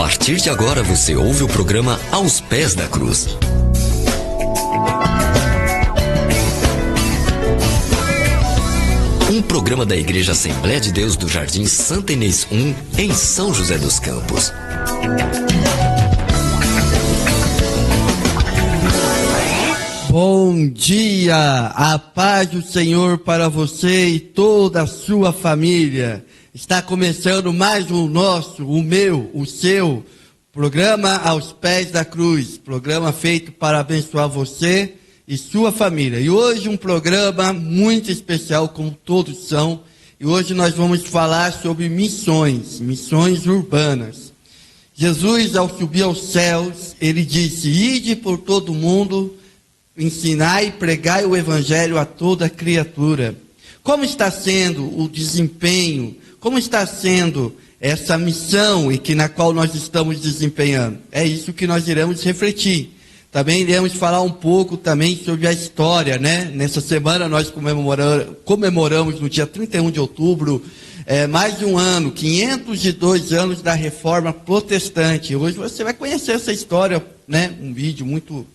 partir de agora você ouve o programa Aos Pés da Cruz. Um programa da Igreja Assembleia de Deus do Jardim Santa Inês 1, em São José dos Campos. Bom dia, a paz do Senhor para você e toda a sua família. Está começando mais o nosso, o meu, o seu programa Aos Pés da Cruz. Programa feito para abençoar você e sua família. E hoje um programa muito especial, como todos são. E hoje nós vamos falar sobre missões urbanas. Jesus, ao subir aos céus, ele disse: ide por todo o mundo, ensinai e pregai o evangelho a toda criatura. Como está sendo o desempenho? Como está sendo essa missão na qual nós estamos desempenhando? É isso que nós iremos refletir. Também iremos falar um pouco também sobre a história, né? Nessa semana nós comemoramos no dia 31 de outubro, mais de um ano, 502 anos da Reforma Protestante. Hoje você vai conhecer essa história, né? Um vídeo muito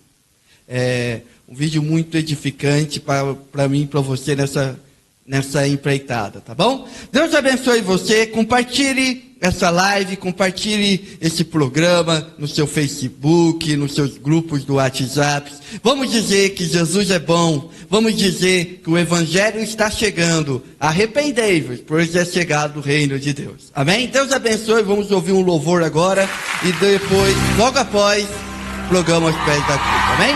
edificante para mim e para você nessa empreitada, tá bom? Deus abençoe você, compartilhe essa live, compartilhe esse programa no seu Facebook, nos seus grupos do WhatsApp. Vamos dizer que Jesus é bom, vamos dizer que o Evangelho está chegando. Arrependei-vos, pois é chegado o reino de Deus. Amém? Deus abençoe, vamos ouvir um louvor agora e depois, logo após, o programa Aos Pés da Cruz, amém?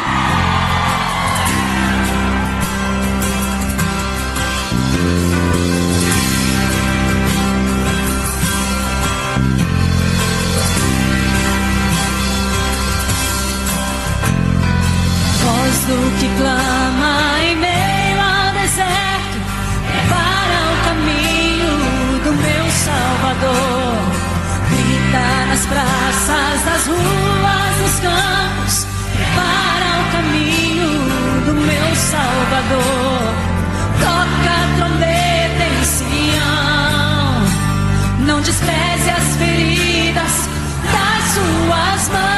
Do que clama em meio ao deserto, prepara o caminho do meu Salvador. Grita nas praças, nas ruas, nos campos, prepara o caminho do meu Salvador. Toca a trombeta em Sião, não despreze as feridas das suas mãos.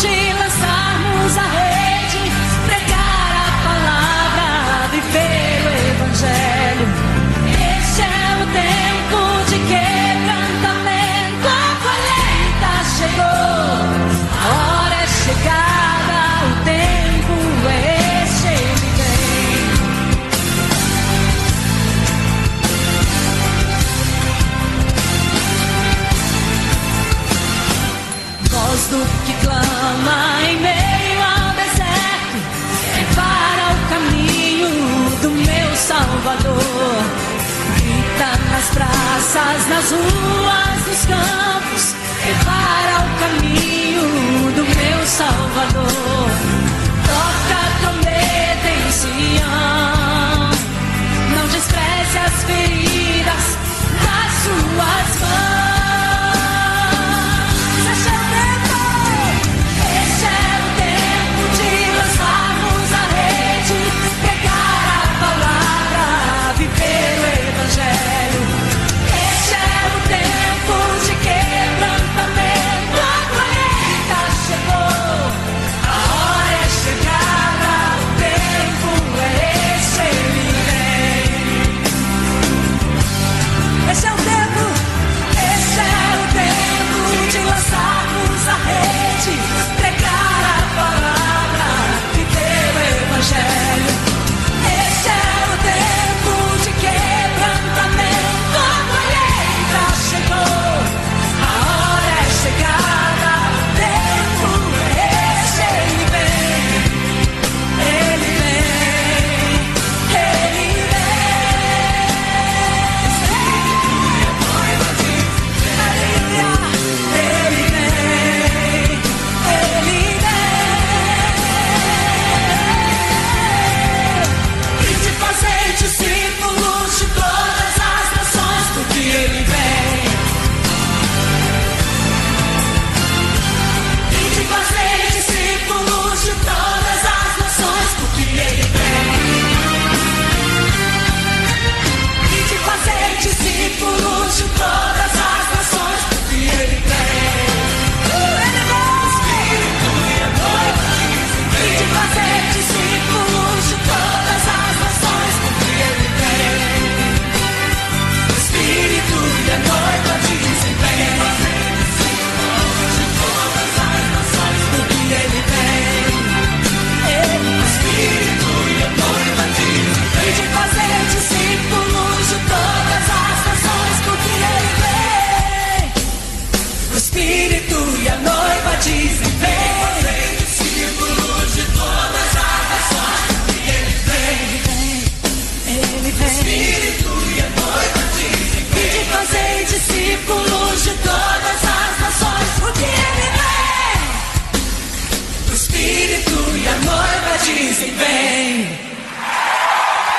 De lançarmos a rede, pregar a palavra, viver o Evangelho. Este é o tempo de quebrantamento, a colheita chegou, a hora é chegada, o tempo é este, ele vem. Voz do que clama em meio ao deserto, prepara o caminho do meu Salvador. Grita nas praças, nas ruas, nos campos, prepara o caminho do meu Salvador. Toca a trombeta em Sião, não despreze as feridas das suas mãos. Este é o tempo de quebrantamento, a colheita chegou, a hora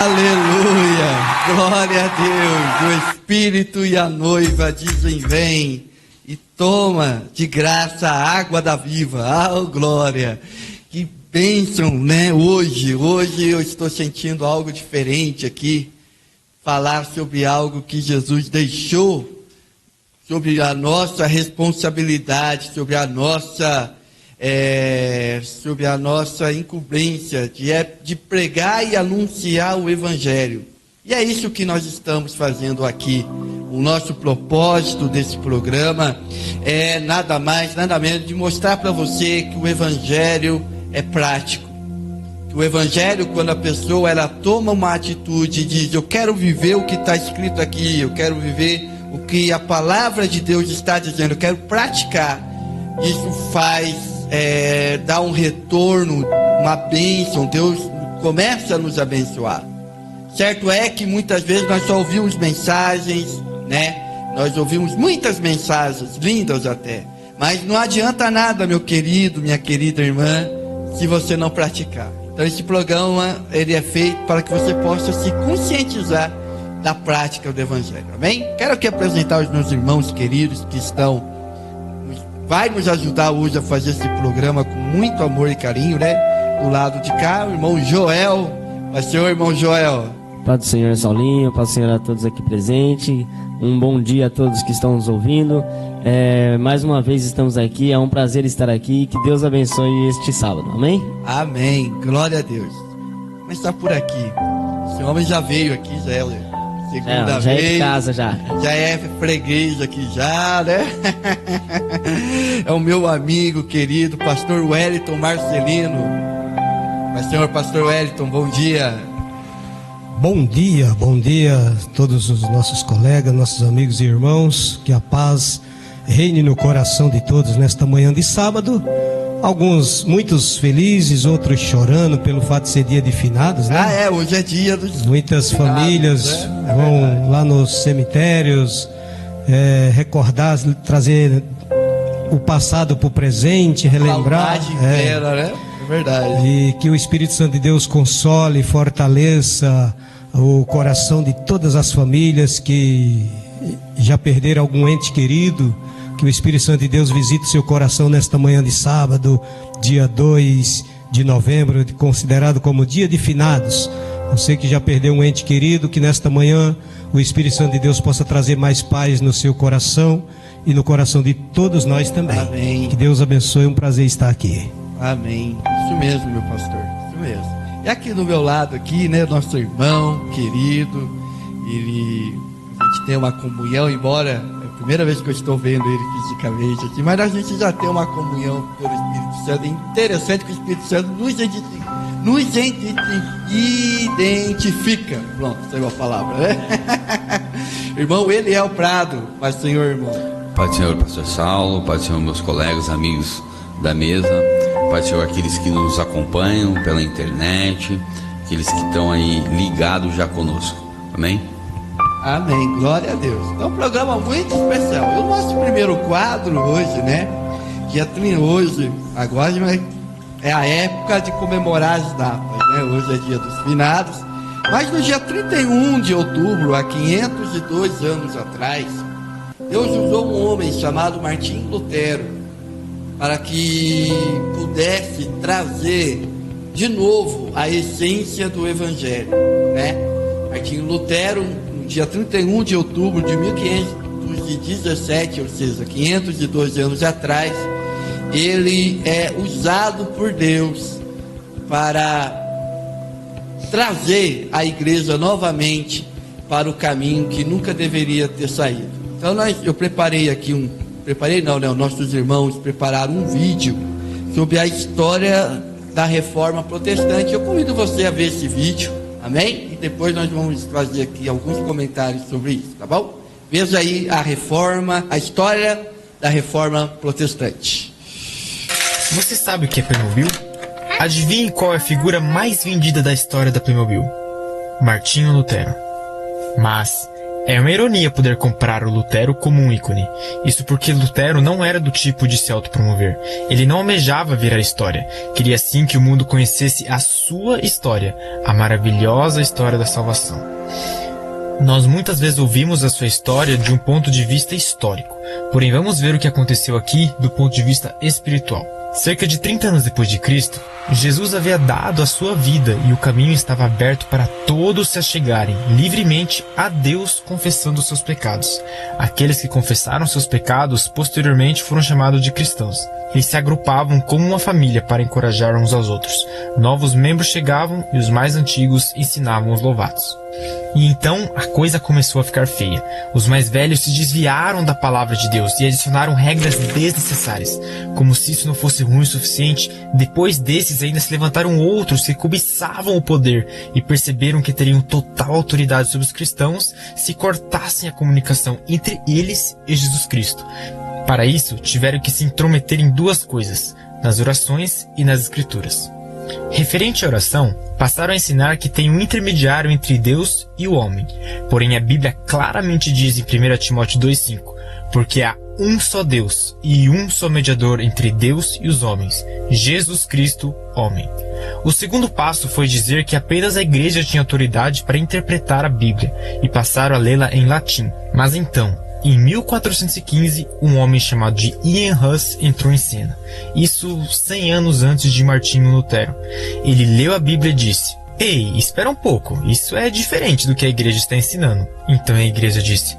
Aleluia! Glória a Deus! O Espírito e a noiva dizem: vem e toma de graça a água da viva. Ah, glória! Que bênção, né? Hoje eu estou sentindo algo diferente aqui. Falar sobre algo que Jesus deixou, sobre a nossa responsabilidade, sobre a nossa incumbência de pregar e anunciar o Evangelho. E é isso que nós estamos fazendo aqui. O nosso propósito desse programa é nada mais, nada menos de mostrar para você que o Evangelho é prático. Que o Evangelho, quando a pessoa ela toma uma atitude e diz: eu quero viver o que está escrito aqui, eu quero viver o que a palavra de Deus está dizendo, eu quero praticar. Isso faz dar um retorno, uma bênção. Deus começa a nos abençoar. Certo é que muitas vezes nós só ouvimos mensagens, né? Nós ouvimos muitas mensagens, lindas até. Mas não adianta nada, meu querido, minha querida irmã, se você não praticar. Então esse programa, ele é feito para que você possa se conscientizar da prática do Evangelho, amém? Quero aqui apresentar os meus irmãos queridos que vai nos ajudar hoje a fazer esse programa com muito amor e carinho, né? Do lado de cá, o irmão Joel. Mas senhor, irmão Joel. Paz do Senhor, Saulinho, paz do Senhor a todos aqui presentes. Um bom dia a todos que estão nos ouvindo. Mais uma vez estamos aqui, é um prazer estar aqui. Que Deus abençoe este sábado, amém? Amém, glória a Deus. Mas está por aqui. Esse homem já veio aqui, já é segunda já vez. É de casa já. Já é freguês aqui já, né? É o meu amigo querido, pastor Wellington Marcelino. Mas senhor pastor Wellington, bom dia. Bom dia a todos os nossos colegas, nossos amigos e irmãos. Que a paz reine no coração de todos nesta manhã de sábado. Muitos felizes, outros chorando pelo fato de ser dia de finados, né? Hoje é dia dos... Muitas famílias vão lá nos cemitérios recordar, trazer o passado para o presente, relembrar. Né? É verdade. E que o Espírito Santo de Deus console e fortaleça o coração de todas as famílias que já perderam algum ente querido. Que o Espírito Santo de Deus visite seu coração nesta manhã de sábado, dia 2 de novembro, considerado como dia de finados. Você que já perdeu um ente querido, que nesta manhã o Espírito Santo de Deus possa trazer mais paz no seu coração e no coração de todos nós também. Amém. Que Deus abençoe, é um prazer estar aqui. Amém. Isso mesmo, meu pastor, isso mesmo. E aqui do meu lado aqui, né, nosso irmão querido, a gente tem uma comunhão, embora é a primeira vez que eu estou vendo ele fisicamente aqui, mas a gente já tem uma comunhão pelo Espírito Santo. É interessante que o Espírito Santo nos identifica. Pronto, saiu a palavra, né? Irmão Eliel Prado, Pai do Senhor, irmão. Pai do Senhor, pastor Saulo, Pai do Senhor, meus colegas, amigos da mesa, Pai do Senhor, aqueles que nos acompanham pela internet, aqueles que estão aí ligados já conosco, amém? Amém, glória a Deus. É um programa muito especial. O nosso primeiro quadro hoje, né? Dia 30 hoje, agora é a época de comemorar as datas, né? Hoje é dia dos finados. Mas no dia 31 de outubro, há 502 anos atrás, Deus usou um homem chamado Martinho Lutero para que pudesse trazer de novo a essência do Evangelho, né? Martinho Lutero, no dia 31 de outubro de 1517, ou seja, 512 anos atrás, ele é usado por Deus para trazer a igreja novamente para o caminho que nunca deveria ter saído. Então eu preparei aqui nossos irmãos prepararam um vídeo sobre a história da Reforma Protestante. Eu convido você a ver esse vídeo, amém? E depois nós vamos fazer aqui alguns comentários sobre isso, tá bom? Veja aí a história da Reforma Protestante. Você sabe o que é Playmobil? Adivinhe qual é a figura mais vendida da história da Playmobil? Martinho Lutero. Mas É uma ironia poder comparar o Lutero como um ícone. Isso porque Lutero não era do tipo de se autopromover. Ele não almejava virar história. Queria sim que o mundo conhecesse a sua história, a maravilhosa história da salvação. Nós muitas vezes ouvimos a sua história de um ponto de vista histórico. Porém, vamos ver o que aconteceu aqui do ponto de vista espiritual. Cerca de 30 anos depois de Cristo, Jesus havia dado a sua vida e o caminho estava aberto para todos se achegarem livremente a Deus confessando seus pecados. Aqueles que confessaram seus pecados posteriormente foram chamados de cristãos. Eles se agrupavam como uma família para encorajar uns aos outros. Novos membros chegavam e os mais antigos ensinavam os novatos. E então a coisa começou a ficar feia. Os mais velhos se desviaram da palavra de Deus e adicionaram regras desnecessárias. Como se isso não fosse ruim o suficiente, depois desses ainda se levantaram outros que cobiçavam o poder e perceberam que teriam total autoridade sobre os cristãos se cortassem a comunicação entre eles e Jesus Cristo. Para isso, tiveram que se intrometer em duas coisas, nas orações e nas escrituras. Referente à oração, passaram a ensinar que tem um intermediário entre Deus e o homem. Porém, a Bíblia claramente diz em 1 Timóteo 2,5, porque há um só Deus e um só mediador entre Deus e os homens, Jesus Cristo, homem. O segundo passo foi dizer que apenas a igreja tinha autoridade para interpretar a Bíblia e passaram a lê-la em latim. Mas então, em 1415, um homem chamado de Ian Hus entrou em cena. Isso 100 anos antes de Martinho Lutero. Ele leu a Bíblia e disse: "Ei, espera um pouco, isso é diferente do que a igreja está ensinando." Então a igreja disse: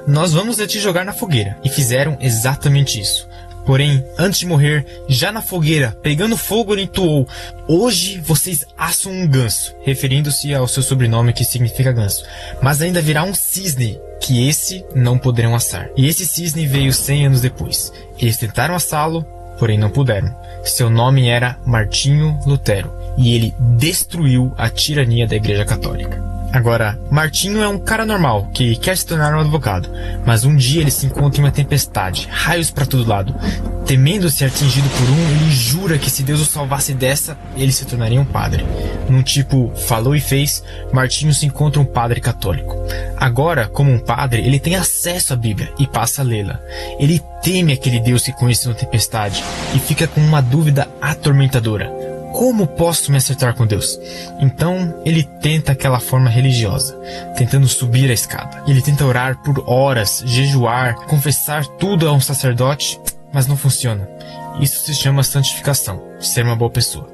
nós vamos te jogar na fogueira. E fizeram exatamente isso. Porém, antes de morrer, já na fogueira, pegando fogo, ele entoou: "Hoje vocês assam um ganso", referindo-se ao seu sobrenome que significa ganso. "Mas ainda virá um cisne, que esse não poderão assar." E esse cisne veio 100 anos depois. Eles tentaram assá-lo, porém não puderam. Seu nome era Martinho Lutero, e ele destruiu a tirania da Igreja Católica. Agora, Martinho é um cara normal, que quer se tornar um advogado, mas um dia ele se encontra em uma tempestade, raios para todo lado. Temendo ser atingido por ele jura que se Deus o salvasse dessa, ele se tornaria um padre. Num tipo falou e fez, Martinho se encontra um padre católico. Agora, como um padre, ele tem acesso à Bíblia e passa a lê-la. Ele teme aquele Deus que conhece na tempestade e fica com uma dúvida atormentadora: como posso me acertar com Deus? Então ele tenta aquela forma religiosa, tentando subir a escada. Ele tenta orar por horas, jejuar, confessar tudo a um sacerdote, mas não funciona. Isso se chama santificação, ser uma boa pessoa.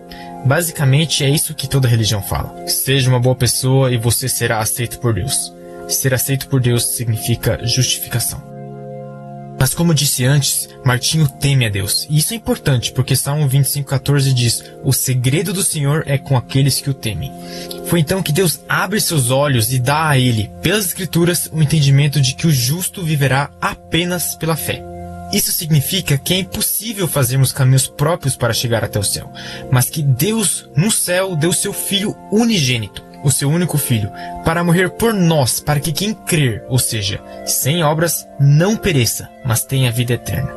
Basicamente é isso que toda religião fala: seja uma boa pessoa e você será aceito por Deus. Ser aceito por Deus significa justificação. Mas como disse antes, Martinho teme a Deus. E isso é importante, porque Salmo 25,14 diz: "O segredo do Senhor é com aqueles que o temem." Foi então que Deus abre seus olhos e dá a ele, pelas Escrituras, o entendimento de que o justo viverá apenas pela fé. Isso significa que é impossível fazermos caminhos próprios para chegar até o céu, mas que Deus, no céu, deu seu Filho unigênito, o seu único Filho, para morrer por nós, para que quem crer, ou seja, sem obras, não pereça, mas tenha vida eterna.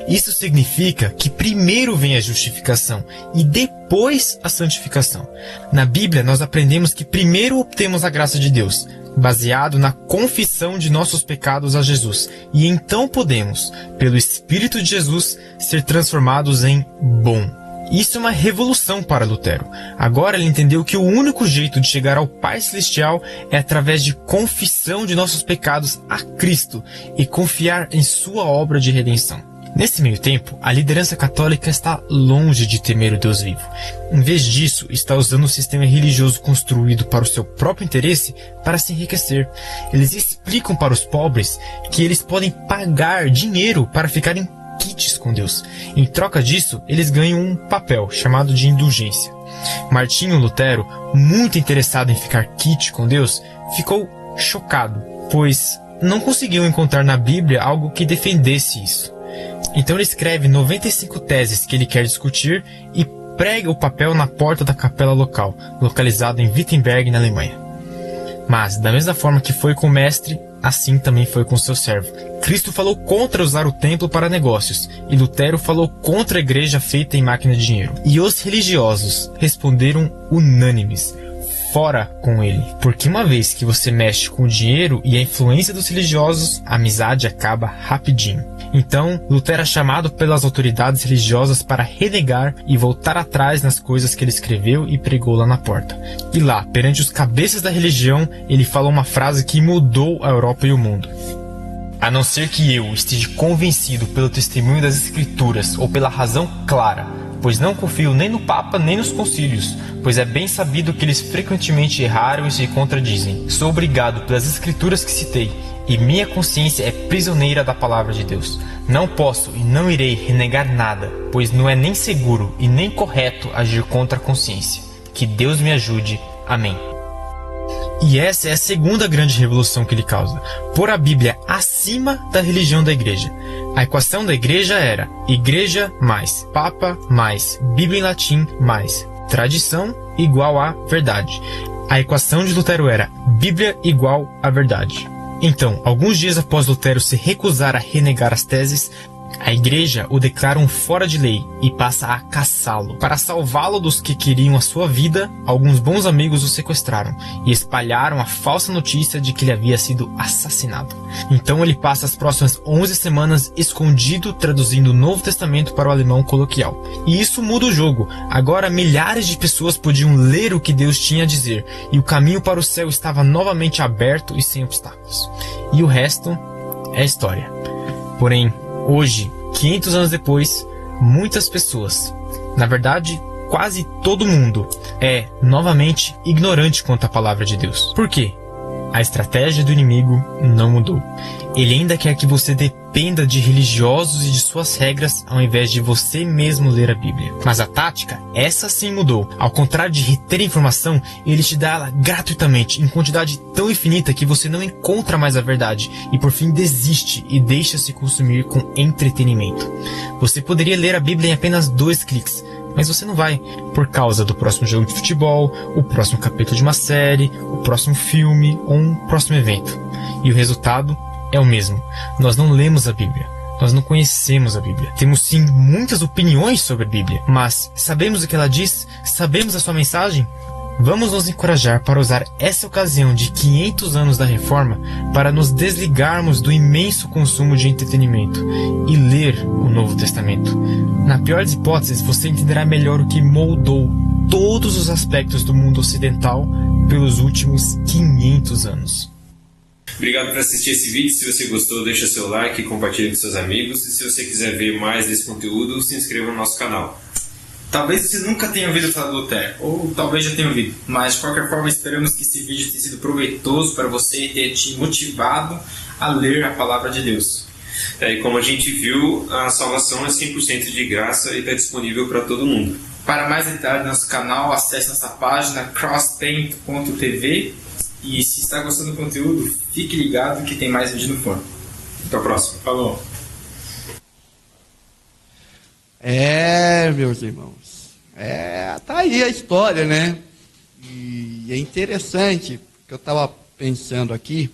Isso significa que primeiro vem a justificação e depois a santificação. Na Bíblia, nós aprendemos que primeiro obtemos a graça de Deus, baseado na confissão de nossos pecados a Jesus, e então podemos, pelo Espírito de Jesus, ser transformados em bom. Isso é uma revolução para Lutero. Agora ele entendeu que o único jeito de chegar ao Pai Celestial é através de confissão de nossos pecados a Cristo e confiar em sua obra de redenção. Nesse meio tempo, a liderança católica está longe de temer o Deus vivo. Em vez disso, está usando um sistema religioso construído para o seu próprio interesse para se enriquecer. Eles explicam para os pobres que eles podem pagar dinheiro para ficarem quites com Deus. Em troca disso, eles ganham um papel chamado de indulgência. Martinho Lutero, muito interessado em ficar quite com Deus, ficou chocado, pois não conseguiu encontrar na Bíblia algo que defendesse isso. Então ele escreve 95 teses que ele quer discutir e prega o papel na porta da capela local, localizada em Wittenberg, na Alemanha. Mas, da mesma forma que foi com o mestre, assim também foi com seu servo. Cristo falou contra usar o templo para negócios, e Lutero falou contra a igreja feita em máquina de dinheiro. E os religiosos responderam unânimes: fora com ele, porque uma vez que você mexe com o dinheiro e a influência dos religiosos, a amizade acaba rapidinho. Então, Lutero é chamado pelas autoridades religiosas para renegar e voltar atrás nas coisas que ele escreveu e pregou lá na porta. E lá, perante os cabeças da religião, ele falou uma frase que mudou a Europa e o mundo. A não ser que eu esteja convencido pelo testemunho das Escrituras ou pela razão clara, pois não confio nem no Papa nem nos concílios, pois é bem sabido que eles frequentemente erraram e se contradizem. Sou obrigado pelas Escrituras que citei, e minha consciência é prisioneira da palavra de Deus. Não posso e não irei renegar nada, pois não é nem seguro e nem correto agir contra a consciência. Que Deus me ajude. Amém. E essa é a segunda grande revolução que ele causa: pôr a Bíblia acima da religião da igreja. A equação da igreja era igreja mais Papa mais Bíblia em latim mais tradição igual a verdade. A equação de Lutero era Bíblia igual a verdade. Então, alguns dias após Lutero se recusar a renegar as teses, a igreja o declara um fora de lei e passa a caçá-lo. Para salvá-lo dos que queriam a sua vida, alguns bons amigos o sequestraram e espalharam a falsa notícia de que ele havia sido assassinado. Então ele passa as próximas 11 semanas escondido traduzindo o Novo Testamento para o alemão coloquial. E isso muda o jogo. Agora milhares de pessoas podiam ler o que Deus tinha a dizer e o caminho para o céu estava novamente aberto e sem obstáculos. E o resto é história. Porém, hoje, 500 anos depois, muitas pessoas, na verdade, quase todo mundo, é novamente ignorante quanto à palavra de Deus. Por quê? A estratégia do inimigo não mudou. Ele ainda quer que você dependa de religiosos e de suas regras ao invés de você mesmo ler a Bíblia. Mas a tática, essa sim mudou. Ao contrário de reter informação, ele te dá ela gratuitamente, em quantidade tão infinita que você não encontra mais a verdade e por fim desiste e deixa se consumir com entretenimento. Você poderia ler a Bíblia em apenas 2 cliques, mas você não vai, por causa do próximo jogo de futebol, o próximo capítulo de uma série, o próximo filme ou um próximo evento. E o resultado é o mesmo. Nós não lemos a Bíblia. Nós não conhecemos a Bíblia. Temos sim muitas opiniões sobre a Bíblia, mas sabemos o que ela diz? Sabemos a sua mensagem? Vamos nos encorajar para usar essa ocasião de 500 anos da Reforma para nos desligarmos do imenso consumo de entretenimento e ler o Novo Testamento. Na pior das hipóteses, você entenderá melhor o que moldou todos os aspectos do mundo ocidental pelos últimos 500 anos. Obrigado por assistir esse vídeo. Se você gostou, deixa seu like e compartilhe com seus amigos. E se você quiser ver mais desse conteúdo, se inscreva no nosso canal. Talvez você nunca tenha ouvido falar do Lutero, ou talvez já tenha ouvido, mas de qualquer forma esperamos que esse vídeo tenha sido proveitoso para você e tenha te motivado a ler a Palavra de Deus. E como a gente viu, a salvação é 100% de graça e está disponível para todo mundo. Para mais detalhes do nosso canal, acesse nossa página crosspaint.tv e se está gostando do conteúdo, fique ligado que tem mais vídeo no forno. Até a próxima. Falou! Meus irmãos, tá aí a história, né? E é interessante, que eu estava pensando aqui,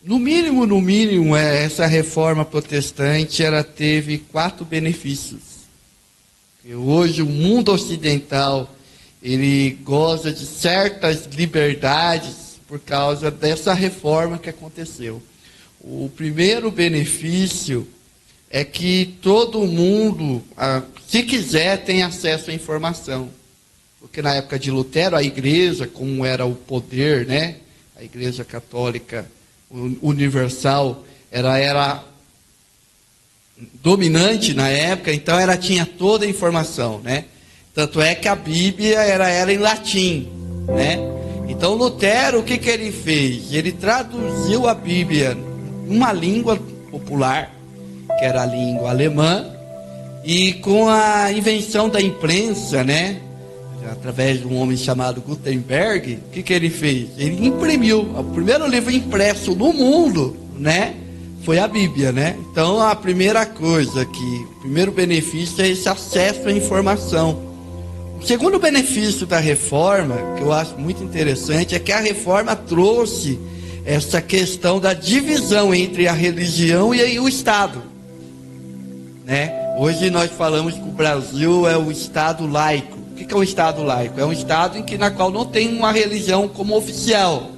no mínimo, essa reforma protestante, ela teve 4 benefícios. E hoje o mundo ocidental, ele goza de certas liberdades por causa dessa reforma que aconteceu. O primeiro benefício é que todo mundo, se quiser, tem acesso à informação. Porque na época de Lutero, a igreja, como era o poder, né? A igreja católica universal, era dominante na época, então ela tinha toda a informação, né? Tanto é que a Bíblia era em latim, né? Então Lutero, o que ele fez? Ele traduziu a Bíblia numa língua popular, que era a língua alemã, e com a invenção da imprensa, né, através de um homem chamado Gutenberg, o que ele fez? Ele imprimiu, o primeiro livro impresso no mundo, né, foi a Bíblia, né? Então a primeira coisa, o primeiro benefício é esse acesso à informação. O segundo benefício da reforma, que eu acho muito interessante, é que a reforma trouxe essa questão da divisão entre a religião e o Estado. Né? Hoje nós falamos que o Brasil é o Estado laico, que é um Estado laico? É um Estado na qual não tem uma religião como oficial,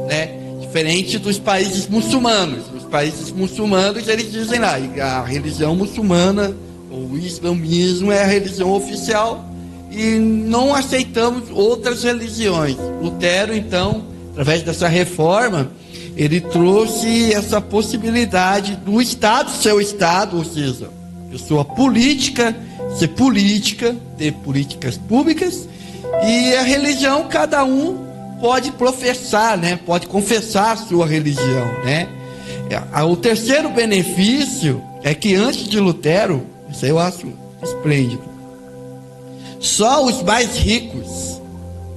né? Diferente dos países muçulmanos. Os países muçulmanos, eles dizem lá, a religião muçulmana, ou o islamismo é a religião oficial, e não aceitamos outras religiões. Lutero, então, através dessa reforma, ele trouxe essa possibilidade do Estado ser o Estado, ou seja, pessoa política, ser política, ter políticas públicas, e a religião, cada um pode professar, né? Pode confessar a sua religião, né? O terceiro benefício é que antes de Lutero, isso aí eu acho esplêndido, só os mais ricos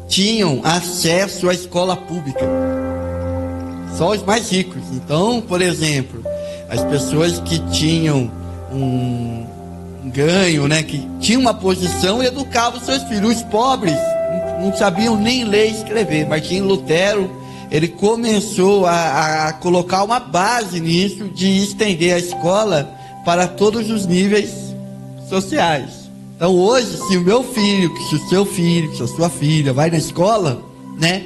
tinham acesso à escola pública. Só os mais ricos. Então, por exemplo, as pessoas que tinham um ganho, né, que tinham uma posição, educavam seus filhos. Os pobres não sabiam nem ler e escrever. Martinho Lutero, ele começou a colocar uma base nisso, de estender a escola para todos os níveis sociais. Então hoje, se o meu filho, se o seu filho, se a sua filha vai na escola, né,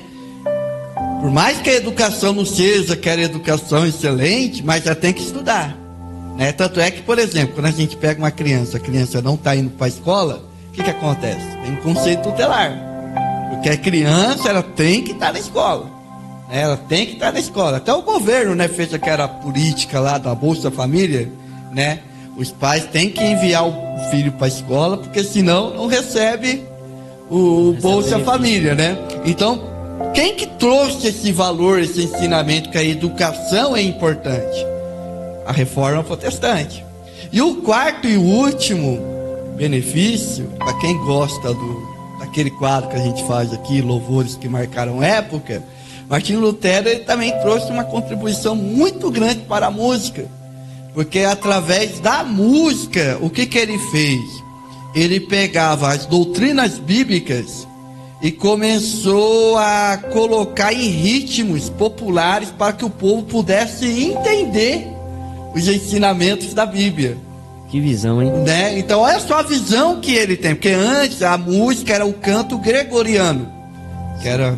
por mais que a educação não seja aquela educação excelente, mas já tem que estudar, né? Tanto é que, por exemplo, quando a gente pega uma criança, a criança não está indo para a escola, o que acontece? Tem um conceito tutelar, porque a criança, ela tem que estar na escola, né? Ela tem que estar na escola. Até o governo, né, fez aquela política lá da Bolsa Família, né? Os pais têm que enviar o filho para a escola, porque senão não recebe o Bolsa Família, né? Então, quem que trouxe esse valor, esse ensinamento que a educação é importante? A Reforma Protestante. E o quarto e último benefício, para quem gosta daquele quadro que a gente faz aqui, Louvores que Marcaram Época, Martinho Lutero, ele também trouxe uma contribuição muito grande para a música. Porque através da música, o que ele fez? Ele pegava as doutrinas bíblicas e começou a colocar em ritmos populares para que o povo pudesse entender os ensinamentos da Bíblia. Que visão, hein? Né? Então olha só a visão que ele tem. Porque antes a música era o canto gregoriano,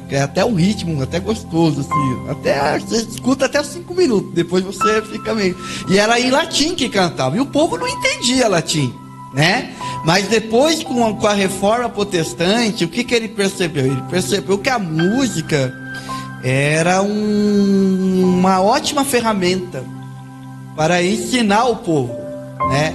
que é até um ritmo até gostoso, assim. Até você escuta até 5 minutos, depois você fica meio... E era em latim que cantava, e o povo não entendia latim, né? Mas depois, com a Reforma Protestante, o que ele percebeu? Ele percebeu que a música era uma ótima ferramenta para ensinar o povo, né?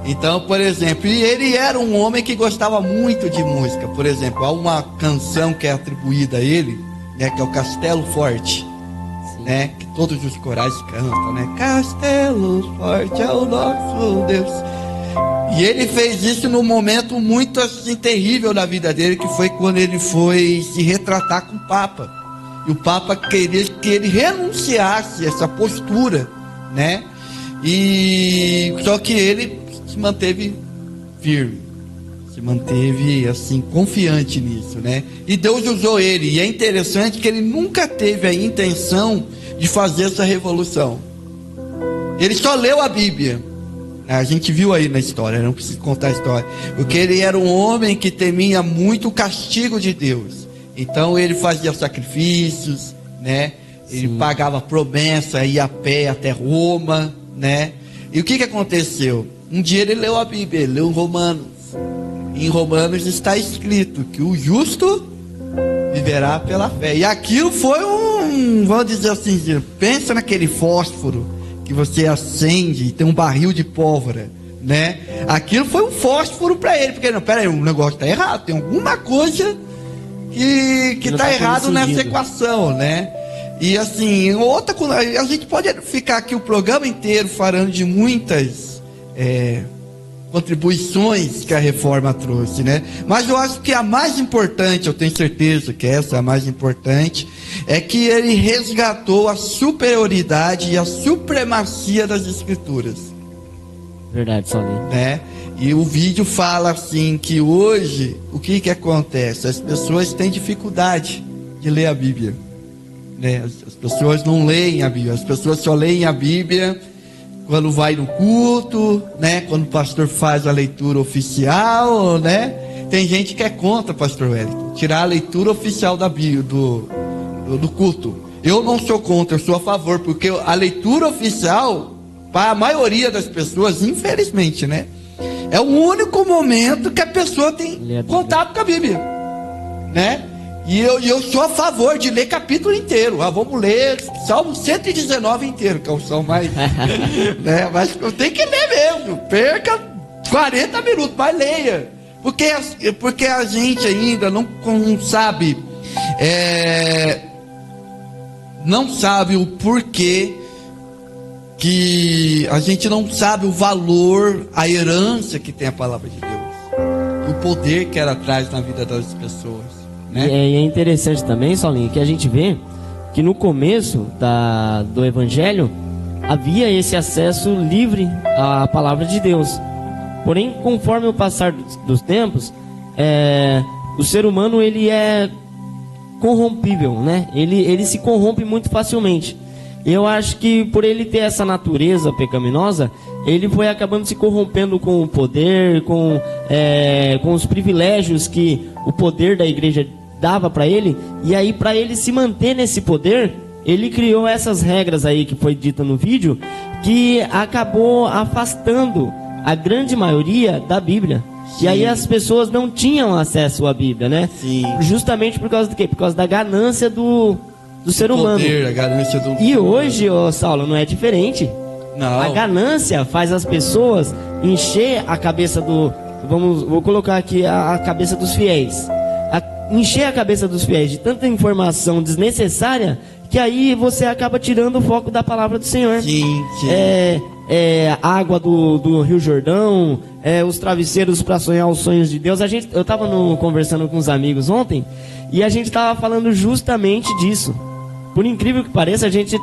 Então, por exemplo, e ele era um homem que gostava muito de música. Por exemplo, há uma canção que é atribuída a ele, né, que é o Castelo Forte, né, que todos os corais cantam, né? Castelo Forte é o nosso Deus. E ele fez isso num momento muito assim terrível da vida dele, que foi quando ele foi se retratar com o Papa. E o Papa queria que ele renunciasse a essa postura, né? E só que ele se manteve firme, se manteve assim confiante nisso, né? E Deus usou ele. E é interessante que ele nunca teve a intenção de fazer essa revolução. Ele só leu a Bíblia. A gente viu aí na história, não preciso contar a história. Porque ele era um homem que temia muito o castigo de Deus. Então ele fazia sacrifícios, né? Ele pagava promessa, ia a pé até Roma, né? E o que aconteceu? Um dia ele leu a Bíblia, ele leu Romanos. Em Romanos está escrito que o justo viverá pela fé. E aquilo foi vamos dizer assim, pensa naquele fósforo que você acende e tem um barril de pólvora, né? Aquilo foi um fósforo para ele, porque não, peraí, o negócio está errado, tem alguma coisa que está errado nessa equação, né? E assim, outra coisa, a gente pode ficar aqui o programa inteiro falando de muitas contribuições que a reforma trouxe, né? Mas eu acho que a mais importante, eu tenho certeza que essa é a mais importante, é que ele resgatou a superioridade e a supremacia das escrituras. Verdade, Saulinho. Né? E o vídeo fala assim que hoje, o que acontece? As pessoas têm dificuldade de ler a Bíblia, né? As pessoas não leem a Bíblia, as pessoas só leem a Bíblia quando vai no culto, né? Quando o pastor faz a leitura oficial, né? tem gente que é contra, pastor Wellington, tirar a leitura oficial da Bíblia, do culto. Eu não sou contra, eu sou a favor, porque a leitura oficial, para a maioria das pessoas, infelizmente, né? É o único momento que a pessoa tem contato com a Bíblia, né? E eu sou a favor de ler capítulo inteiro. Vamos ler Salmo 119 inteiro, que é o salmo mais... né? Mas eu tenho que ler mesmo. Perca 40 minutos, mas leia. Porque a gente ainda não sabe... não sabe o porquê que a gente não sabe o valor, a herança que tem a palavra de Deus, o poder que ela traz na vida das pessoas, né? E é interessante também, Saulinho, que a gente vê que no começo do Evangelho havia esse acesso livre à palavra de Deus. Porém, conforme o passar dos tempos, o ser humano ele é corrompível, né? Ele se corrompe muito facilmente. Eu acho que por ele ter essa natureza pecaminosa, ele foi acabando se corrompendo com o poder, com os privilégios que o poder da igreja dava para ele. E aí, para ele se manter nesse poder, ele criou essas regras aí que foi dita no vídeo, que acabou afastando a grande maioria da Bíblia. Sim. E aí as pessoas não tinham acesso à Bíblia, né? Sim. Justamente por causa do quê? Por causa da ganância do ser humano. A ganância do... E hoje, Saulo, não é diferente. Não. A ganância faz as pessoas encher a cabeça vou colocar aqui a cabeça dos fiéis. Encher a cabeça dos fiéis de tanta informação desnecessária, que aí você acaba tirando o foco da palavra do Senhor. Sim. Água do Rio Jordão, os travesseiros para sonhar os sonhos de Deus. Eu estava conversando com os amigos ontem, e a gente estava falando justamente disso. Por incrível que pareça, a gente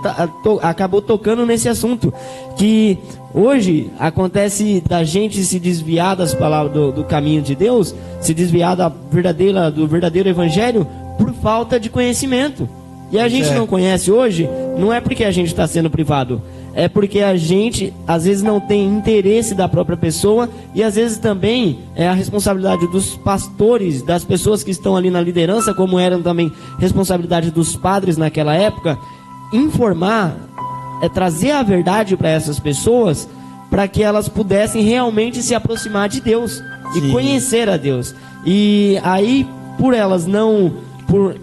acabou tocando nesse assunto, que hoje acontece da gente se desviar das palavras do caminho de Deus, se desviar do verdadeiro evangelho por falta de conhecimento. E a gente não conhece hoje, não é porque a gente está sendo privado, é porque a gente às vezes não tem interesse da própria pessoa, e às vezes também é a responsabilidade dos pastores, das pessoas que estão ali na liderança, como eram também responsabilidade dos padres naquela época, informar, trazer a verdade para essas pessoas, para que elas pudessem realmente se aproximar de Deus. Sim. E conhecer a Deus. E aí, por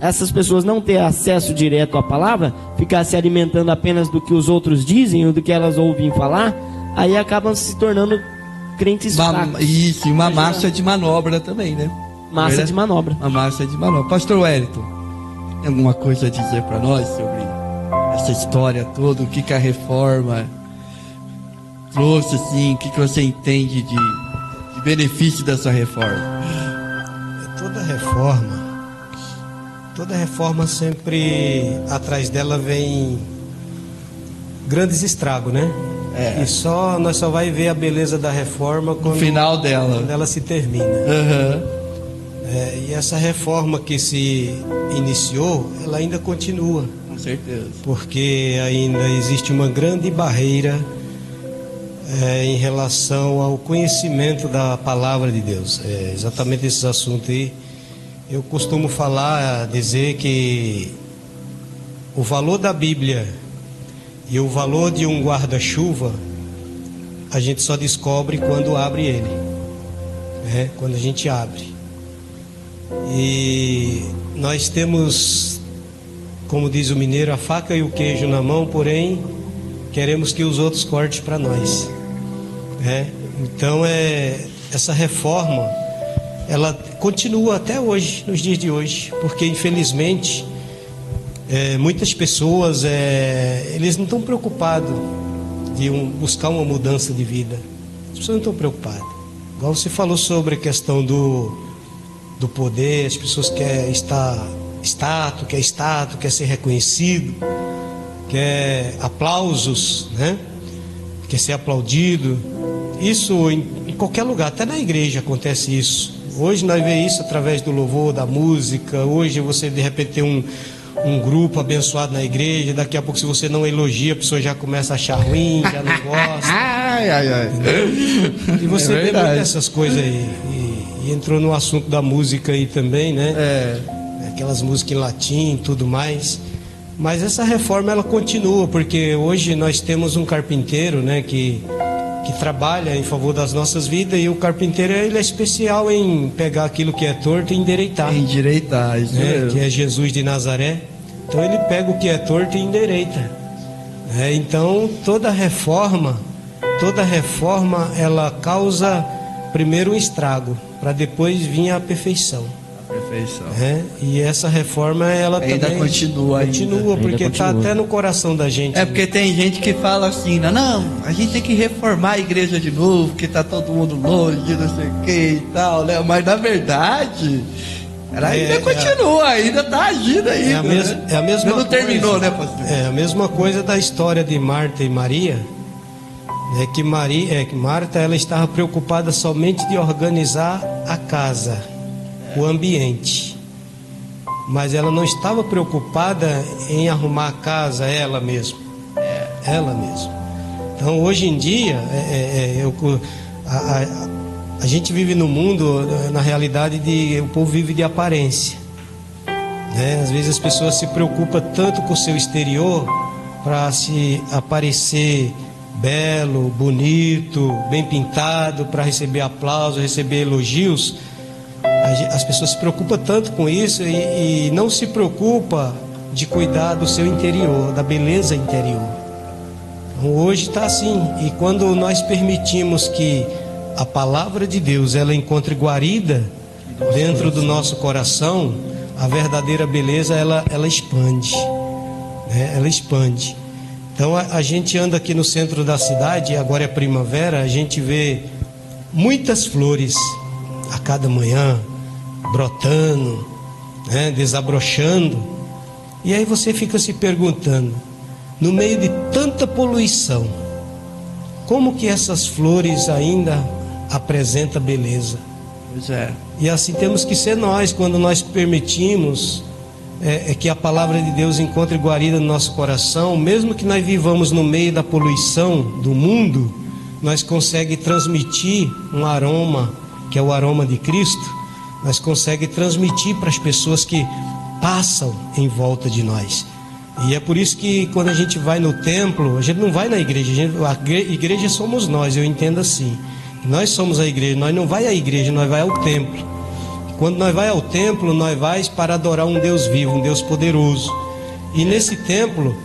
essas pessoas não ter acesso direto à palavra, ficar se alimentando apenas do que os outros dizem ou do que elas ouvem falar, aí acabam se tornando crentes fracos. Isso, e uma massa de manobra também, né? Massa de manobra. Uma massa de manobra. Pastor Wellington, tem alguma coisa a dizer para nós sobre essa história toda? O que a reforma trouxe, assim? O que você entende de benefício dessa reforma? Toda reforma sempre atrás dela vem grandes estragos, né? E nós só vai ver a beleza da reforma quando no final dela, quando ela se termina. E essa reforma que se iniciou, ela ainda continua. Com certeza. Porque ainda existe uma grande barreira em relação ao conhecimento da palavra de Deus. Exatamente esses assuntos aí. Eu costumo dizer que o valor da Bíblia e o valor de um guarda-chuva, a gente só descobre quando abre ele, quando a gente abre. E nós temos, como diz o mineiro, a faca e o queijo na mão, porém queremos que os outros cortem para nós. Então essa reforma, ela continua até hoje, nos dias de hoje, porque infelizmente muitas pessoas eles não estão preocupados de buscar uma mudança de vida. As pessoas não estão preocupadas. Igual você falou sobre a questão do poder, as pessoas querem quer ser reconhecido, quer aplausos, né? Quer ser aplaudido. Isso em qualquer lugar, até na igreja acontece isso. Hoje nós vemos isso através do louvor, da música. Hoje você de repente tem um grupo abençoado na igreja. Daqui a pouco, se você não elogia, a pessoa já começa a achar ruim, já não gosta. Ai. E você vê muitas dessas coisas aí. E E entrou no assunto da música aí também, né? Aquelas músicas em latim e tudo mais. Mas essa reforma ela continua, porque hoje nós temos um carpinteiro, né, que trabalha em favor das nossas vidas, e o carpinteiro ele é especial em pegar aquilo que é torto e endireitar. Endireitar, isso mesmo. Que é Jesus de Nazaré. Então ele pega o que é torto e endireita. Então toda reforma ela causa primeiro um estrago, para depois vir a perfeição. E essa reforma ela ainda também continua, porque está até no coração da gente. Porque tem gente que fala assim, não, a gente tem que reformar a igreja de novo, porque está todo mundo longe, não sei o que e tal, né? Mas na verdade ela ainda continua, ainda está agindo ainda. É a mesma não coisa, terminou, né, pastor? É a mesma coisa da história de Marta e Maria. Que Marta ela estava preocupada somente de organizar a casa, o ambiente, mas ela não estava preocupada em arrumar a casa ela mesma. Então hoje em dia a gente vive no mundo, na realidade, o povo vive de aparência, né? Às vezes as pessoas se preocupam tanto com o seu exterior para se aparecer belo, bonito, bem pintado, para receber aplausos, receber elogios. As pessoas se preocupam tanto com isso e não se preocupa de cuidar do seu interior, da beleza interior. Então, hoje está assim, e quando nós permitimos que a palavra de Deus ela encontre guarida dentro do nosso coração, a verdadeira beleza ela expande, né? Ela expande. Então a gente anda aqui no centro da cidade, agora é primavera, a gente vê muitas flores a cada manhã, brotando, né, desabrochando. E aí você fica se perguntando, no meio de tanta poluição, como que essas flores ainda apresentam beleza? Pois é. E assim temos que ser nós, quando nós permitimos que a palavra de Deus encontre guarida no nosso coração, mesmo que nós vivamos no meio da poluição do mundo, nós conseguimos transmitir um aroma, que é o aroma de Cristo, nós conseguimos transmitir para as pessoas que passam em volta de nós. E é por isso que quando a gente vai no templo, a gente não vai na igreja, a igreja somos nós, eu entendo assim. Nós somos a igreja, nós não vai à igreja, nós vai ao templo. Quando nós vai ao templo, nós vai para adorar um Deus vivo, um Deus poderoso. E nesse templo,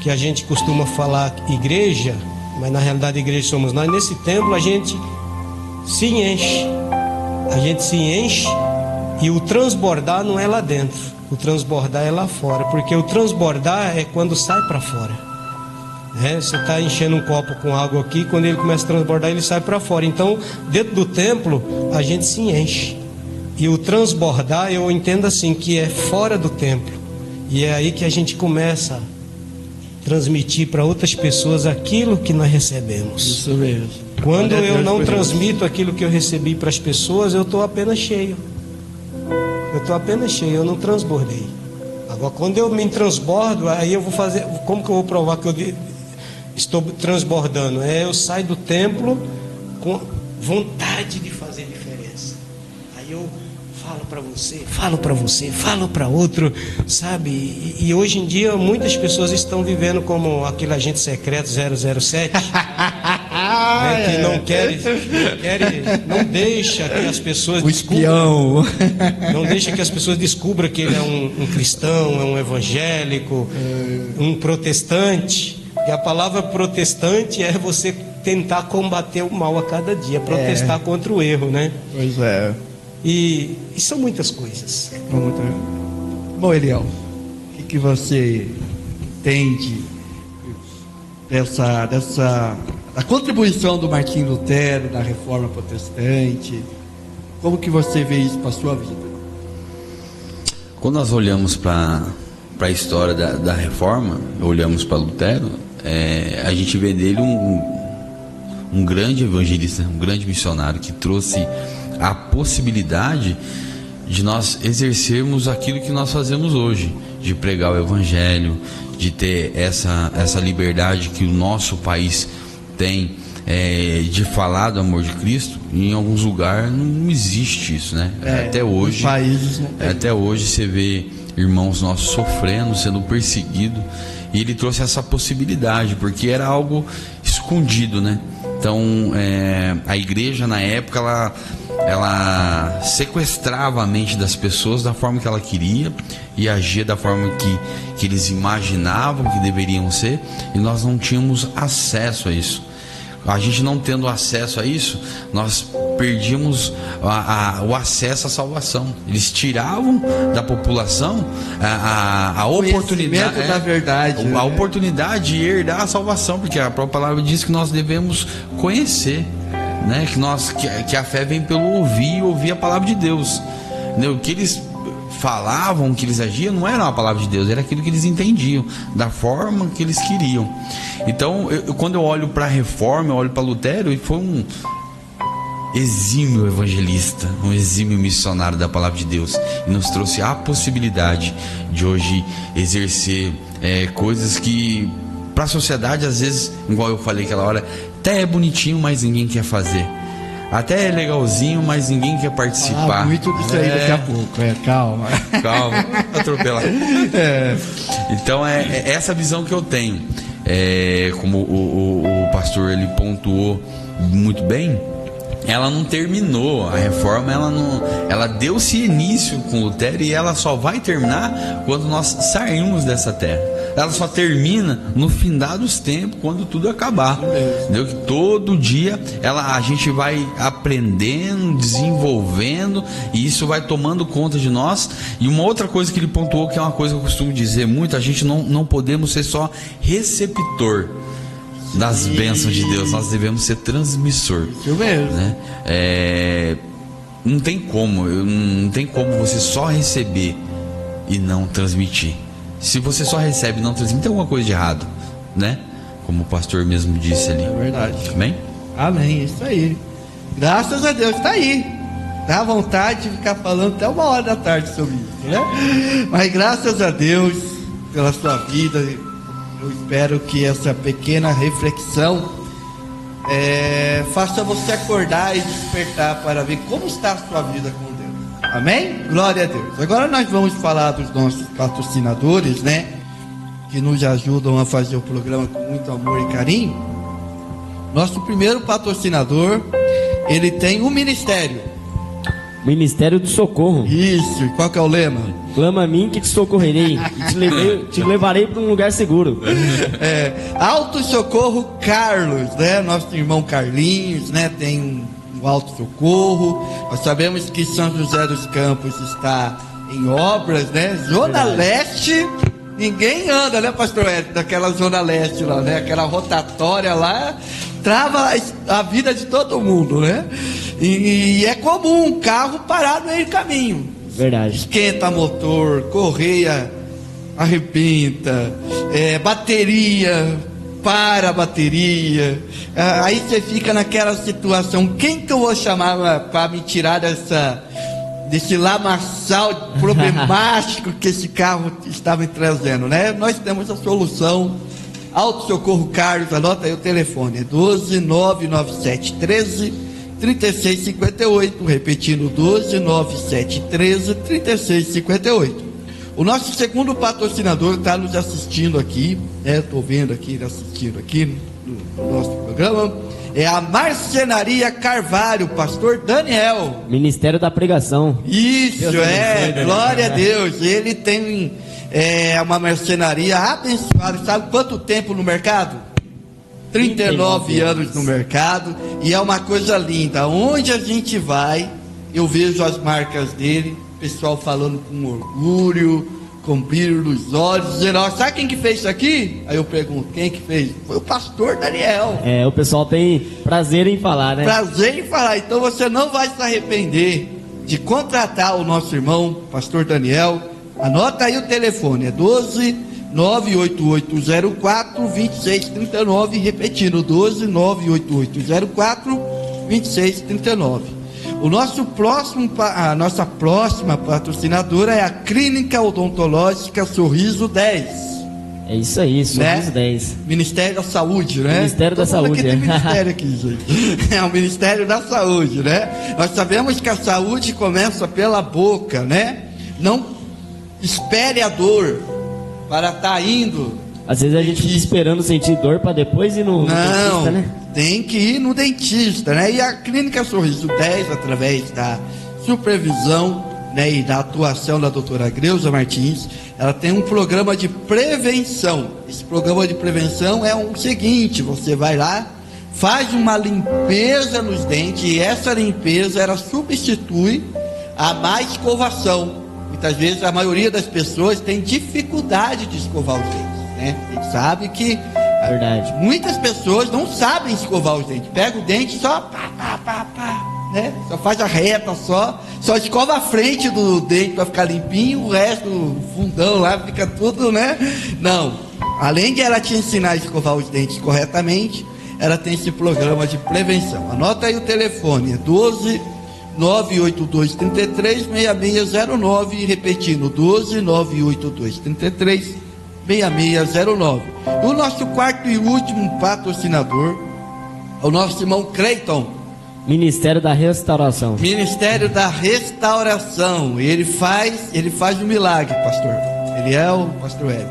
que a gente costuma falar igreja, mas na realidade a igreja somos nós, nesse templo a gente se enche. A gente se enche e o transbordar não é lá dentro, o transbordar é lá fora, porque o transbordar é quando sai para fora. Você está enchendo um copo com água aqui, quando ele começa a transbordar ele sai para fora. Então dentro do templo a gente se enche. E o transbordar eu entendo assim, que é fora do templo. E é aí que a gente começa a transmitir para outras pessoas aquilo que nós recebemos. Isso mesmo. Quando eu não transmito aquilo que eu recebi para as pessoas, eu estou apenas cheio. Eu não transbordei. Agora quando eu me transbordo, aí eu vou fazer. Como que eu vou provar que eu estou transbordando? Eu saio do templo com vontade de fazer diferença. Aí eu falo para outro, sabe? E hoje em dia muitas pessoas estão vivendo como aquele agente secreto 007, né, que não deixa que as pessoas não deixa que as pessoas descubram que ele é um cristão, é um evangélico, um protestante. E a palavra protestante é você tentar combater o mal a cada dia, protestar contra o erro, né? Pois é. E são muitas coisas. Bom, Eliel, o que você entende da contribuição do Martinho Lutero na Reforma Protestante? Como que você vê isso para a sua vida? Quando nós olhamos para a história da Reforma, olhamos para Lutero, a gente vê nele um grande evangelista, um grande missionário que trouxe a possibilidade de nós exercermos aquilo que nós fazemos hoje, de pregar o evangelho, de ter essa liberdade que o nosso país tem de falar do amor de Cristo, em alguns lugares não existe isso, né? Até hoje, países não tem. até hoje você vê irmãos nossos sofrendo, sendo perseguidos, e ele trouxe essa possibilidade, porque era algo escondido, né? Então, a igreja na época, ela sequestrava a mente das pessoas da forma que ela queria e agia da forma que eles imaginavam que deveriam ser, e nós não tínhamos acesso a isso. A gente não tendo acesso a isso, nós perdíamos o acesso à salvação. Eles tiravam da população a oportunidade da verdade, a né? oportunidade de herdar a salvação, porque a própria palavra diz que nós devemos conhecer, né? Que a fé vem pelo ouvir, e ouvir a palavra de Deus, né? O que eles falavam, o que eles agiam, não era a palavra de Deus, era aquilo que eles entendiam, da forma que eles queriam. Então, quando eu olho para a Reforma, eu olho para Lutero, ele foi um exímio evangelista, um exímio missionário da palavra de Deus, e nos trouxe a possibilidade de hoje exercer coisas que para a sociedade, às vezes, igual eu falei aquela hora, até é bonitinho, mas ninguém quer fazer. Até é legalzinho, mas ninguém quer participar. Muito disso aí daqui a pouco. Calma. Calma, atropelar. Então é essa visão que eu tenho. Como o pastor ele pontuou muito bem, ela não terminou a reforma, ela deu-se início com Lutero, e ela só vai terminar quando nós sairmos dessa terra. Ela só termina no findar dos tempos, quando tudo acabar. Entendeu? Que todo dia a gente vai aprendendo, desenvolvendo, e isso vai tomando conta de nós. E uma outra coisa que ele pontuou, que é uma coisa que eu costumo dizer muito: a gente não podemos ser só receptor das bênçãos de Deus, nós devemos ser transmissor. Isso mesmo. Né? Não tem como você só receber e não transmitir. Se você só recebe e não transmite, tem alguma coisa de errado, né? Como o pastor mesmo disse ali. É verdade. Amém? Amém, isso aí. Graças a Deus, tá aí. Dá vontade de ficar falando até 1h da tarde sobre isso, né? Mas graças a Deus pela sua vida. Eu espero que essa pequena reflexão faça você acordar e despertar para ver como está a sua vida com Deus. Amém? Glória a Deus. Agora nós vamos falar dos nossos patrocinadores, né? Que nos ajudam a fazer o programa com muito amor e carinho. Nosso primeiro patrocinador, ele tem um ministério. Ministério do Socorro. Isso, e qual que é o lema? Clama a mim que te socorrerei e te levarei para um lugar seguro. Auto Socorro Carlos, né? Nosso irmão Carlinhos, né? Tem um Auto Socorro. Nós sabemos que São José dos Campos está em obras, né? Zona Leste, ninguém anda, né, pastor Ed? Daquela Zona Leste lá, né? Aquela rotatória lá trava a vida de todo mundo, né? E é comum um carro parar no meio do caminho. Verdade. Esquenta motor, correia arrebenta, bateria, para a bateria. Aí você fica naquela situação: quem que eu vou chamar para me tirar desse lamaçal problemático que esse carro estava me trazendo, né? Nós temos a solução. Auto Socorro Carlos, anota aí o telefone: é 12-997-13-3658, repetindo, 12-97-13-3658. O nosso segundo patrocinador está nos assistindo aqui, estou vendo aqui, assistindo aqui no nosso programa, é a Marcenaria Carvalho, pastor Daniel. Ministério da Pregação. Isso, glória a Deus. Ele tem uma marcenaria abençoada. Sabe quanto tempo no mercado? 39 anos no mercado. E é uma coisa linda. Onde a gente vai, eu vejo as marcas dele, pessoal falando com orgulho, com brilho nos olhos, dizendo: ó, sabe quem que fez isso aqui? Aí eu pergunto: quem que fez? Foi o pastor Daniel. O pessoal tem prazer em falar, né? Prazer em falar. Então você não vai se arrepender de contratar o nosso irmão, pastor Daniel. Anota aí o telefone: é 12-98804-2639, repetindo, 12-98804-2639. A nossa próxima patrocinadora é a Clínica Odontológica Sorriso 10. É isso aí, somos 10. Ministério da Saúde, né? Ministério da Saúde, tem ministério aqui, gente. É o Ministério da Saúde, né? Nós sabemos que a saúde começa pela boca, né? Não espere a dor para estar indo. Às vezes a gente fica esperando sentir dor para depois ir no dentista, né? Tem que ir no dentista, né? E a Clínica Sorriso 10, através da supervisão, né, e da atuação da doutora Greuza Martins, ela tem um programa de prevenção. Esse programa de prevenção é o seguinte: você vai lá, faz uma limpeza nos dentes, e essa limpeza ela substitui a má escovação. Muitas vezes a maioria das pessoas tem dificuldade de escovar os dentes, né? A gente sabe que muitas pessoas não sabem escovar os dentes. Pega o dente só pá, né? Só faz a reta, só escova a frente do dente para ficar limpinho, o resto, o fundão lá, fica tudo, né? Não, além de ela te ensinar a escovar os dentes corretamente, ela tem esse programa de prevenção. Anota aí o telefone, é 12 982 33 6609, repetindo, 12 982 33 6609. O nosso quarto e último patrocinador é o nosso irmão Cleiton, Ministério da Restauração. Ministério da Restauração. Ele faz um milagre, pastor. Ele é o pastor Hélio.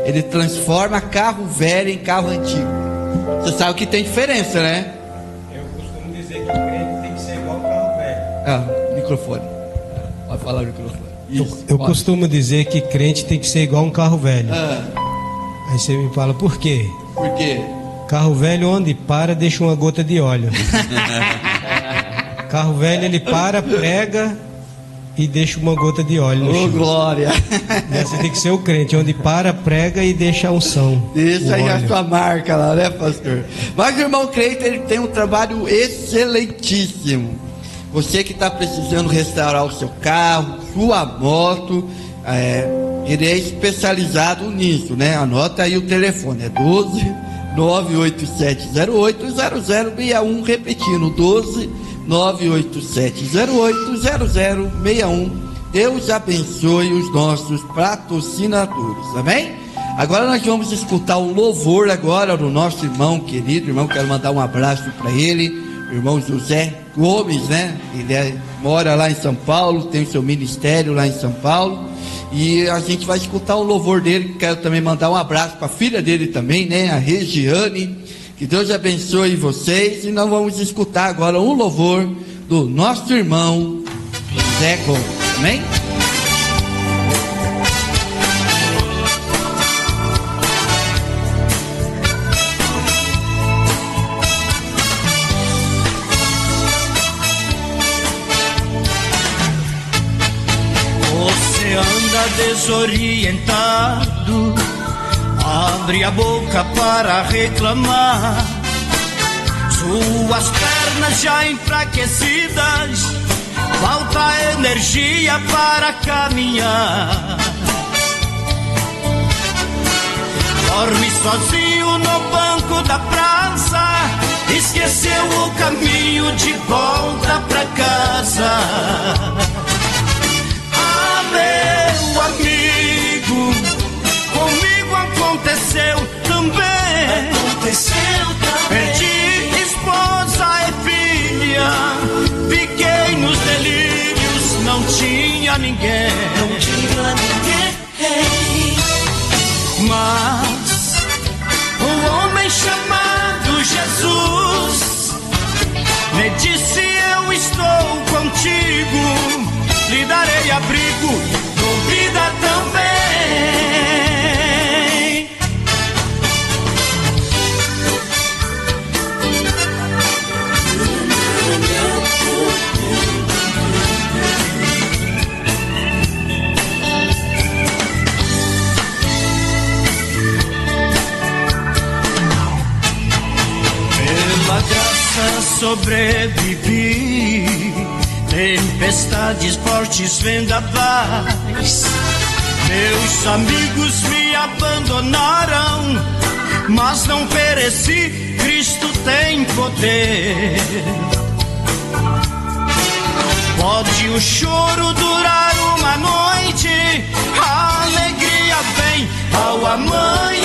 Ele transforma carro velho em carro antigo. Você sabe que tem diferença, né? Eu costumo dizer que o crente tem que ser igual ao carro velho. Microfone. Pode falar o microfone. Isso, eu costumo dizer que crente tem que ser igual um carro velho. Aí você me fala, por quê? Por quê? Carro velho, onde para, deixa uma gota de óleo. Carro velho, ele para, prega e deixa uma gota de óleo no chão. Glória! Você tem que ser o crente, onde para, prega e deixa a unção. Deixa aí a sua marca lá, né, pastor? Mas o irmão Cleiton, ele tem um trabalho excelentíssimo. Você que está precisando restaurar o seu carro, sua moto, ele é especializado nisso, né? Anota aí o telefone, é 12 987080061, repetindo, 12 987080061. Deus abençoe os nossos patrocinadores, amém? Agora nós vamos escutar um louvor agora do nosso irmão querido, quero mandar um abraço para ele, o irmão José Gomes, né? Ele mora lá em São Paulo, tem o seu ministério lá em São Paulo, e a gente vai escutar o louvor dele. Quero também mandar um abraço para a filha dele também, né? A Regiane. Que Deus abençoe vocês. E nós vamos escutar agora um louvor do nosso irmão José Gomes. Amém? Desorientado, abre a boca para reclamar. Suas pernas já enfraquecidas, falta energia para caminhar. Dorme sozinho no banco da praça, esqueceu o caminho de volta pra casa. Meu amigo, comigo aconteceu também. Perdi esposa e filha, fiquei nos delírios, não tinha ninguém. Mas um homem chamado Jesus me disse: eu estou contigo, lhe darei abrigo, duvida também. Pela graça sobrevivi, tempestades fortes, vendavais. Meus amigos me abandonaram, mas não pereci, Cristo tem poder. Pode o choro durar uma noite, a alegria vem ao amanhecer.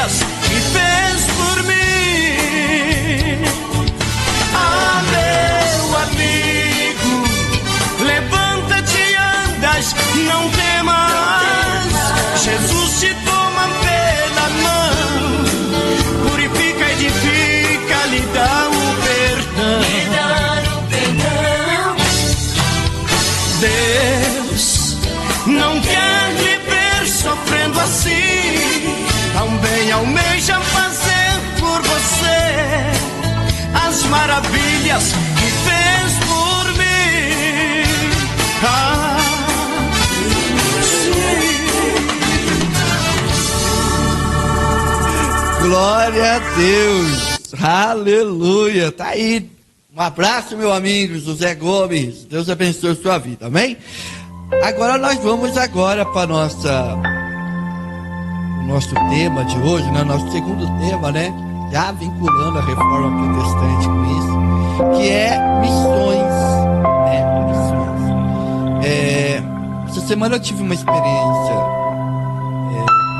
maravilhas que fez por mim. Ah, meu amigo, levanta-te e andas, não temas. Jesus te toma pela mão, purifica, edifica, lhe dá o perdão. Deus não quer lhe ver sofrendo assim, também almeja fazer por você as maravilhas que fez por mim. Ah, sim. Glória a Deus, aleluia. Tá aí, um abraço, meu amigo José Gomes. Deus abençoe a sua vida, amém? Agora nós vamos para o nosso tema de hoje, né? Nosso segundo tema, né? Já vinculando a reforma protestante com isso, que é missões, né? Missões. Essa semana eu tive uma experiência.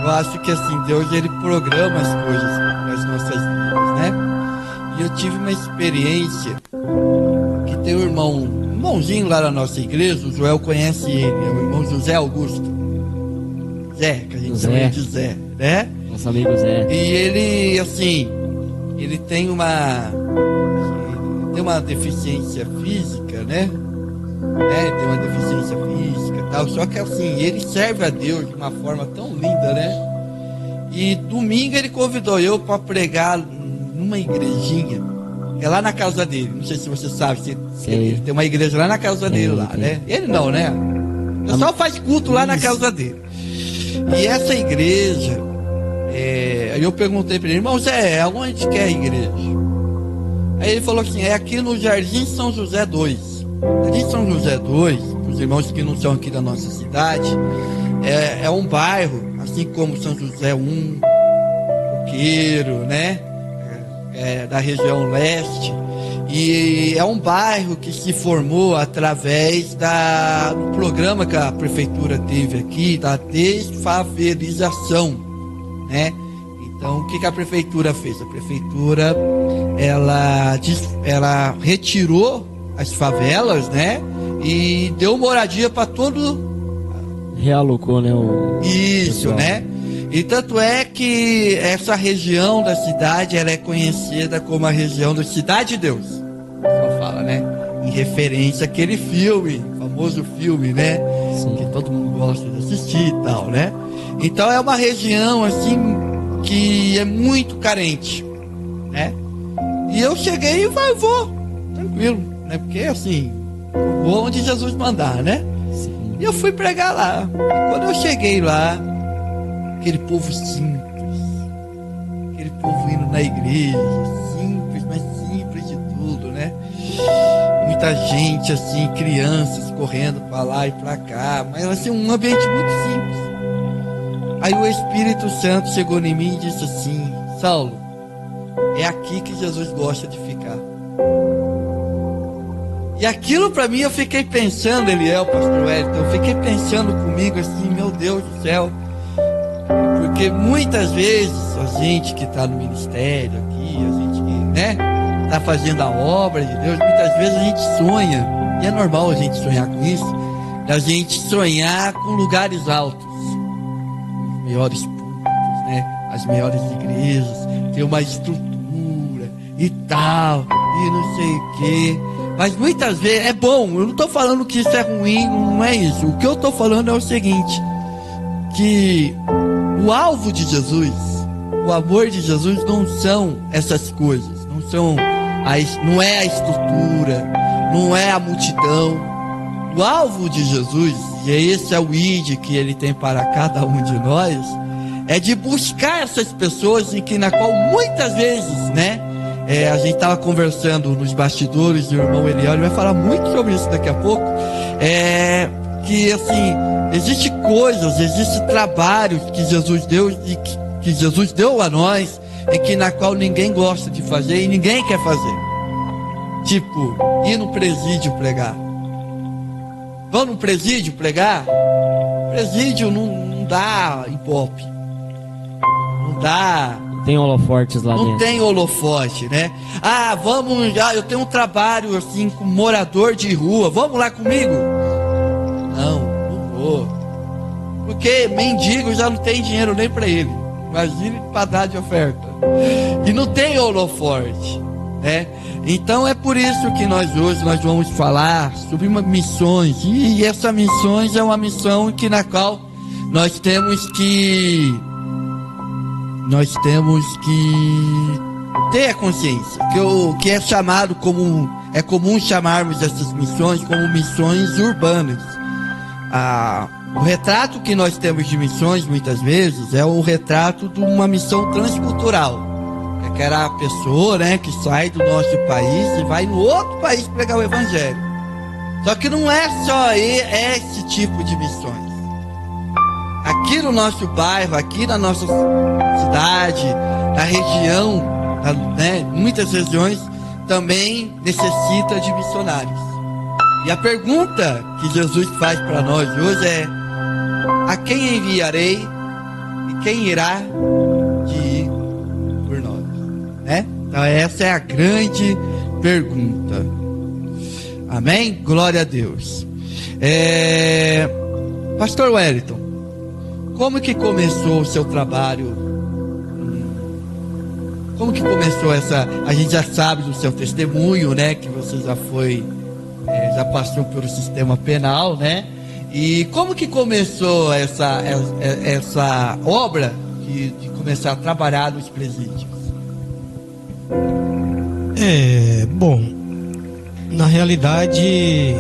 Eu acho que assim, Deus ele programa as coisas nas nossas vidas, né? E eu tive uma experiência que tem um irmãozinho lá na nossa igreja, o Joel conhece ele, é o irmão José Augusto. Zé, que a gente chama de Zé, né? Nosso amigo Zé. E ele, assim, ele tem uma deficiência física, né? Tem uma deficiência física e tal, só que assim, ele serve a Deus de uma forma tão linda, né? E domingo ele convidou eu para pregar numa igrejinha, que é lá na casa dele. Não sei se você sabe, ele tem uma igreja lá na casa dele, lá, né? Ele não, né? O pessoal faz culto lá na casa dele. E essa igreja, aí eu perguntei para ele, irmão Zé, aonde que é a igreja? Aí ele falou assim, é aqui no Jardim São José 2. Jardim São José 2, os irmãos que não são aqui da nossa cidade, é um bairro, assim como São José 1, Coqueiro, né? Da região leste, e é um bairro que se formou através do programa que a prefeitura teve aqui, da desfavelização, né? Então, o que a prefeitura fez? A prefeitura, ela retirou as favelas, né? E deu moradia para todo... Realocou, né? Isso, pessoal, né? E tanto é que essa região da cidade, ela é conhecida como a região da Cidade de Deus. Só fala, né? Em referência àquele filme, famoso filme, né? Sim. Que todo mundo gosta de assistir e tal, né? Então é uma região, assim, que é muito carente, né? E eu cheguei e vou, tranquilo, né? Porque, assim, vou onde Jesus mandar, né? Sim. E eu fui pregar lá. E quando eu cheguei lá, aquele povo simples, aquele povo indo na igreja, simples, mas simples de tudo, né? Muita gente, assim, crianças correndo para lá e para cá, mas assim, um ambiente muito simples. Aí o Espírito Santo chegou em mim e disse assim, Saulo, é aqui que Jesus gosta de ficar. E aquilo para mim, eu fiquei pensando, Eliel, pastor Wellington, eu fiquei pensando comigo assim, meu Deus do céu, porque muitas vezes a gente que está no ministério aqui, a gente que, né, está fazendo a obra de Deus, muitas vezes a gente sonha, e é normal a gente sonhar com isso, a gente sonhar com lugares altos, os melhores púlpitos, né, as melhores igrejas, ter uma estrutura e tal, e não sei o quê. Mas muitas vezes é bom, eu não estou falando que isso é ruim, não é isso. O que eu estou falando é o seguinte, que o alvo de Jesus, o amor de Jesus não são essas coisas, não é a estrutura, não é a multidão. O alvo de Jesus, e esse é o ID que ele tem para cada um de nós, é de buscar essas pessoas na qual muitas vezes, né? A gente estava conversando nos bastidores, e o irmão Eliel vai falar muito sobre isso daqui a pouco. Que assim, existem coisas, existem trabalhos que Jesus deu e que Jesus deu a nós, na qual ninguém gosta de fazer e ninguém quer fazer. Tipo, ir no presídio pregar. Vão no presídio pregar? Presídio não dá ibope. Não dá. Tem holofortes lá Não dentro. tem holofote, né? Ah, vamos já, eu tenho um trabalho assim com morador de rua, vamos lá comigo? Não vou. Porque mendigo já não tem dinheiro nem para ele. Imagine para dar de oferta. E não tem holoforte, né? Então é por isso que hoje nós vamos falar sobre missões. E essa missões é uma missão na qual nós temos que ter a consciência que é chamado como é comum chamarmos essas missões como missões urbanas. O retrato que nós temos de missões muitas vezes é o retrato de uma missão transcultural. É aquela pessoa, né, que sai do nosso país e vai no outro país pregar o evangelho. Só que não é só esse tipo de missões. Aqui no nosso bairro, aqui na nossa cidade, na região, né, muitas regiões também necessita de missionários. E a pergunta que Jesus faz para nós hoje é: a quem enviarei e quem irá de ir por nós? Né? Então essa é a grande pergunta. Amém? Glória a Deus. Pastor Wellington, como que começou o seu trabalho? Como que começou essa... A gente já sabe do seu testemunho, né? Que você já foi... já passou pelo sistema penal, né? E como que começou essa obra de começar a trabalhar nos presídios? Bom, na realidade,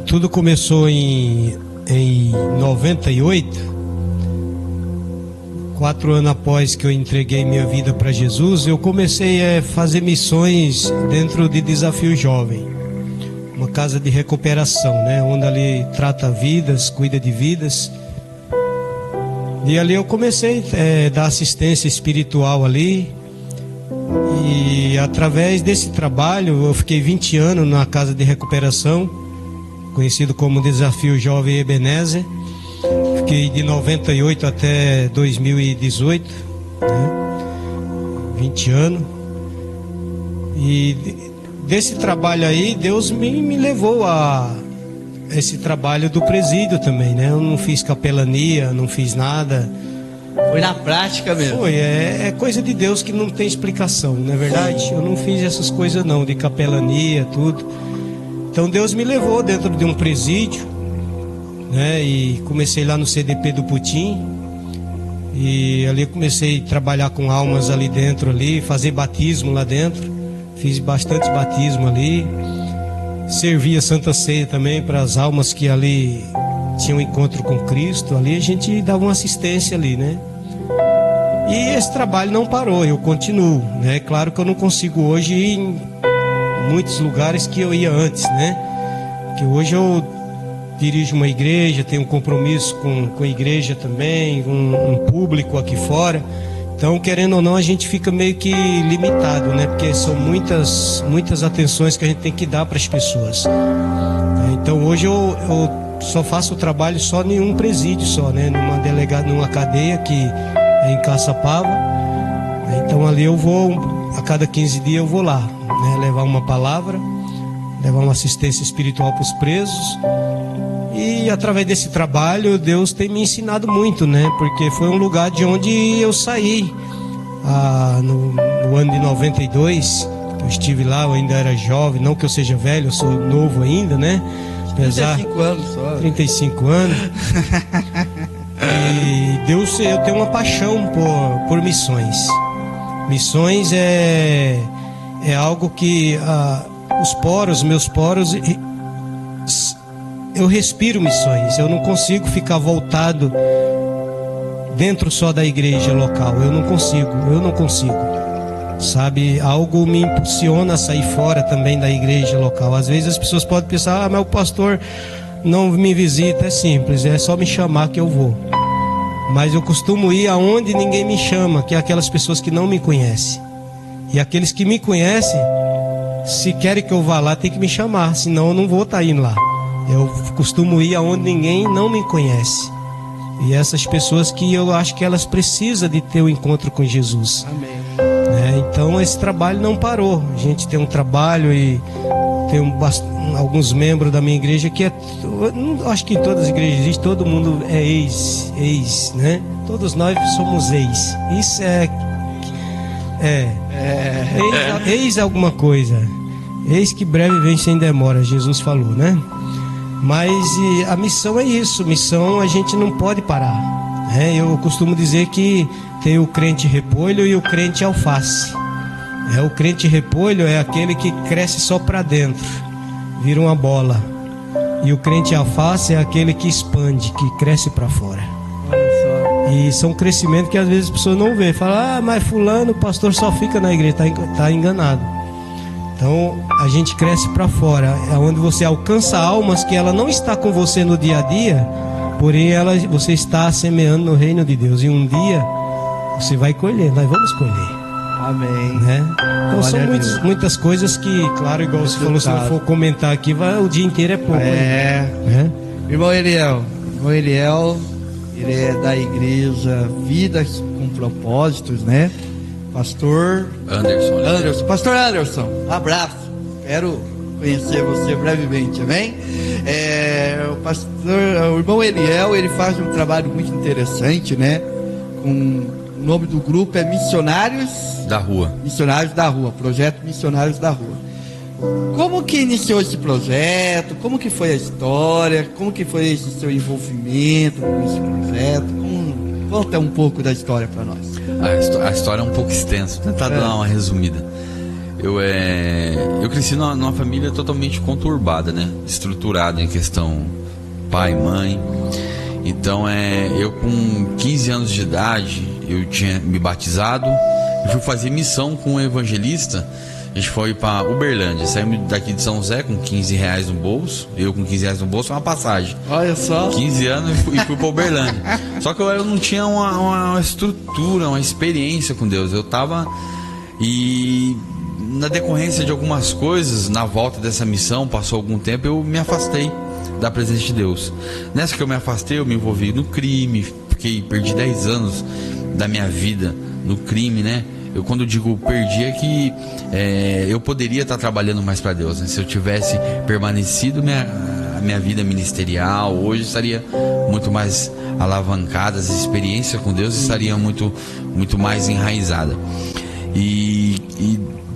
tudo começou em 98, 4 anos após que eu entreguei minha vida para Jesus. Eu comecei a fazer missões dentro de Desafio Jovem, uma casa de recuperação, né? Onde ali trata vidas, cuida de vidas. E ali eu comecei a dar assistência espiritual ali. E através desse trabalho, eu fiquei 20 anos na casa de recuperação, conhecido como Desafio Jovem Ebenezer. Fiquei de 98 até 2018, né? 20 anos. E desse trabalho aí, Deus me levou a esse trabalho do presídio também, né? Eu não fiz capelania, não fiz nada. Foi na prática mesmo. Foi, é coisa de Deus que não tem explicação, não é verdade? Eu não fiz essas coisas não, de capelania, tudo. Então Deus me levou dentro de um presídio, né? E comecei lá no CDP do Putim. E ali eu comecei a trabalhar com almas ali dentro, ali, fazer batismo lá dentro. Fiz bastante batismo ali. Servia Santa Ceia também para as almas que ali tinham encontro com Cristo. Ali a gente dava uma assistência ali, né? E esse trabalho não parou, eu continuo, né? Claro que eu não consigo hoje ir em muitos lugares que eu ia antes, né? Porque hoje eu dirijo uma igreja, tenho um compromisso com a igreja também, um público aqui fora. Então, querendo ou não, a gente fica meio que limitado, né? Porque são muitas atenções que a gente tem que dar para as pessoas. Então, hoje eu só faço o trabalho só em um presídio só, né? Numa cadeia que é em Caçapava. Então, ali eu vou, a cada 15 dias eu vou lá, né? Levar uma palavra, levar uma assistência espiritual para os presos. E através desse trabalho, Deus tem me ensinado muito, né? Porque foi um lugar de onde eu saí no ano de 92. Eu estive lá, eu ainda era jovem, não que eu seja velho, eu sou novo ainda, né? Apesar, 35 anos só. 35 anos. E Deus, eu tenho uma paixão por missões. Missões é algo que meus poros, eu respiro missões. Eu não consigo ficar voltado dentro só da igreja local. Eu não consigo. Sabe, algo me impulsiona a sair fora também da igreja local. Às vezes as pessoas podem pensar: mas o pastor não me visita. É simples, é só me chamar que eu vou. Mas eu costumo ir aonde ninguém me chama, que é aquelas pessoas que não me conhecem. E aqueles que me conhecem, se querem que eu vá lá, tem que me chamar, senão eu não vou estar indo lá. Eu costumo ir aonde ninguém não me conhece. E essas pessoas que eu acho que elas precisam de ter o encontro com Jesus. Amém. Então esse trabalho não parou. A gente tem um trabalho e tem alguns membros da minha igreja que acho que em todas as igrejas existe, todo mundo é ex, né? Todos nós somos ex. Isso eis alguma coisa. Eis que breve vem sem demora, Jesus falou, né? Mas a missão é isso. Missão a gente não pode parar. Eu costumo dizer que tem o crente repolho e o crente alface. O crente repolho é aquele que cresce só para dentro, vira uma bola. E o crente alface é aquele que expande, que cresce para fora. E são crescimentos que às vezes as pessoas não vê. Fala, mas fulano, o pastor só fica na igreja. Está enganado. Então a gente cresce para fora. É onde você alcança almas que ela não está com você no dia a dia, porém você está semeando no reino de Deus. E um dia você vai colher, nós vamos colher. Amém. Então são muitas coisas que, claro, igual você falou, se eu for comentar aqui, o dia inteiro é pouco. Irmão Eliel, ele é da igreja Vidas com Propósitos, né? Pastor Anderson. Pastor Anderson, abraço. Quero conhecer você brevemente, amém? O irmão Eliel, ele faz um trabalho muito interessante, né? O nome do grupo é Missionários da Rua. Missionários da Rua, projeto Missionários da Rua. Como que iniciou esse projeto? Como que foi a história? Como que foi esse seu envolvimento com esse projeto? Conta um pouco da história para nós. A história é um pouco extensa, vou tentar dar uma resumida. Eu cresci numa família totalmente conturbada, né? Estruturada em questão pai, mãe. Então eu com 15 anos de idade, eu tinha me batizado, eu fui fazer missão com um evangelista. A gente foi para Uberlândia, saímos daqui de São José com 15 reais no bolso. Eu com 15 reais no bolso, uma passagem. Olha só. 15 anos e fui para Uberlândia. Só que eu não tinha uma estrutura, uma experiência com Deus. Eu tava e na decorrência de algumas coisas, na volta dessa missão, passou algum tempo, eu me afastei da presença de Deus. Nessa que eu me afastei, eu me envolvi no crime, perdi 10 anos da minha vida no crime, né? Quando eu digo perdi, é que eu poderia estar trabalhando mais para Deus, né? Se eu tivesse permanecido a minha vida ministerial, hoje estaria muito mais alavancada, as experiências com Deus estariam muito mais enraizada. E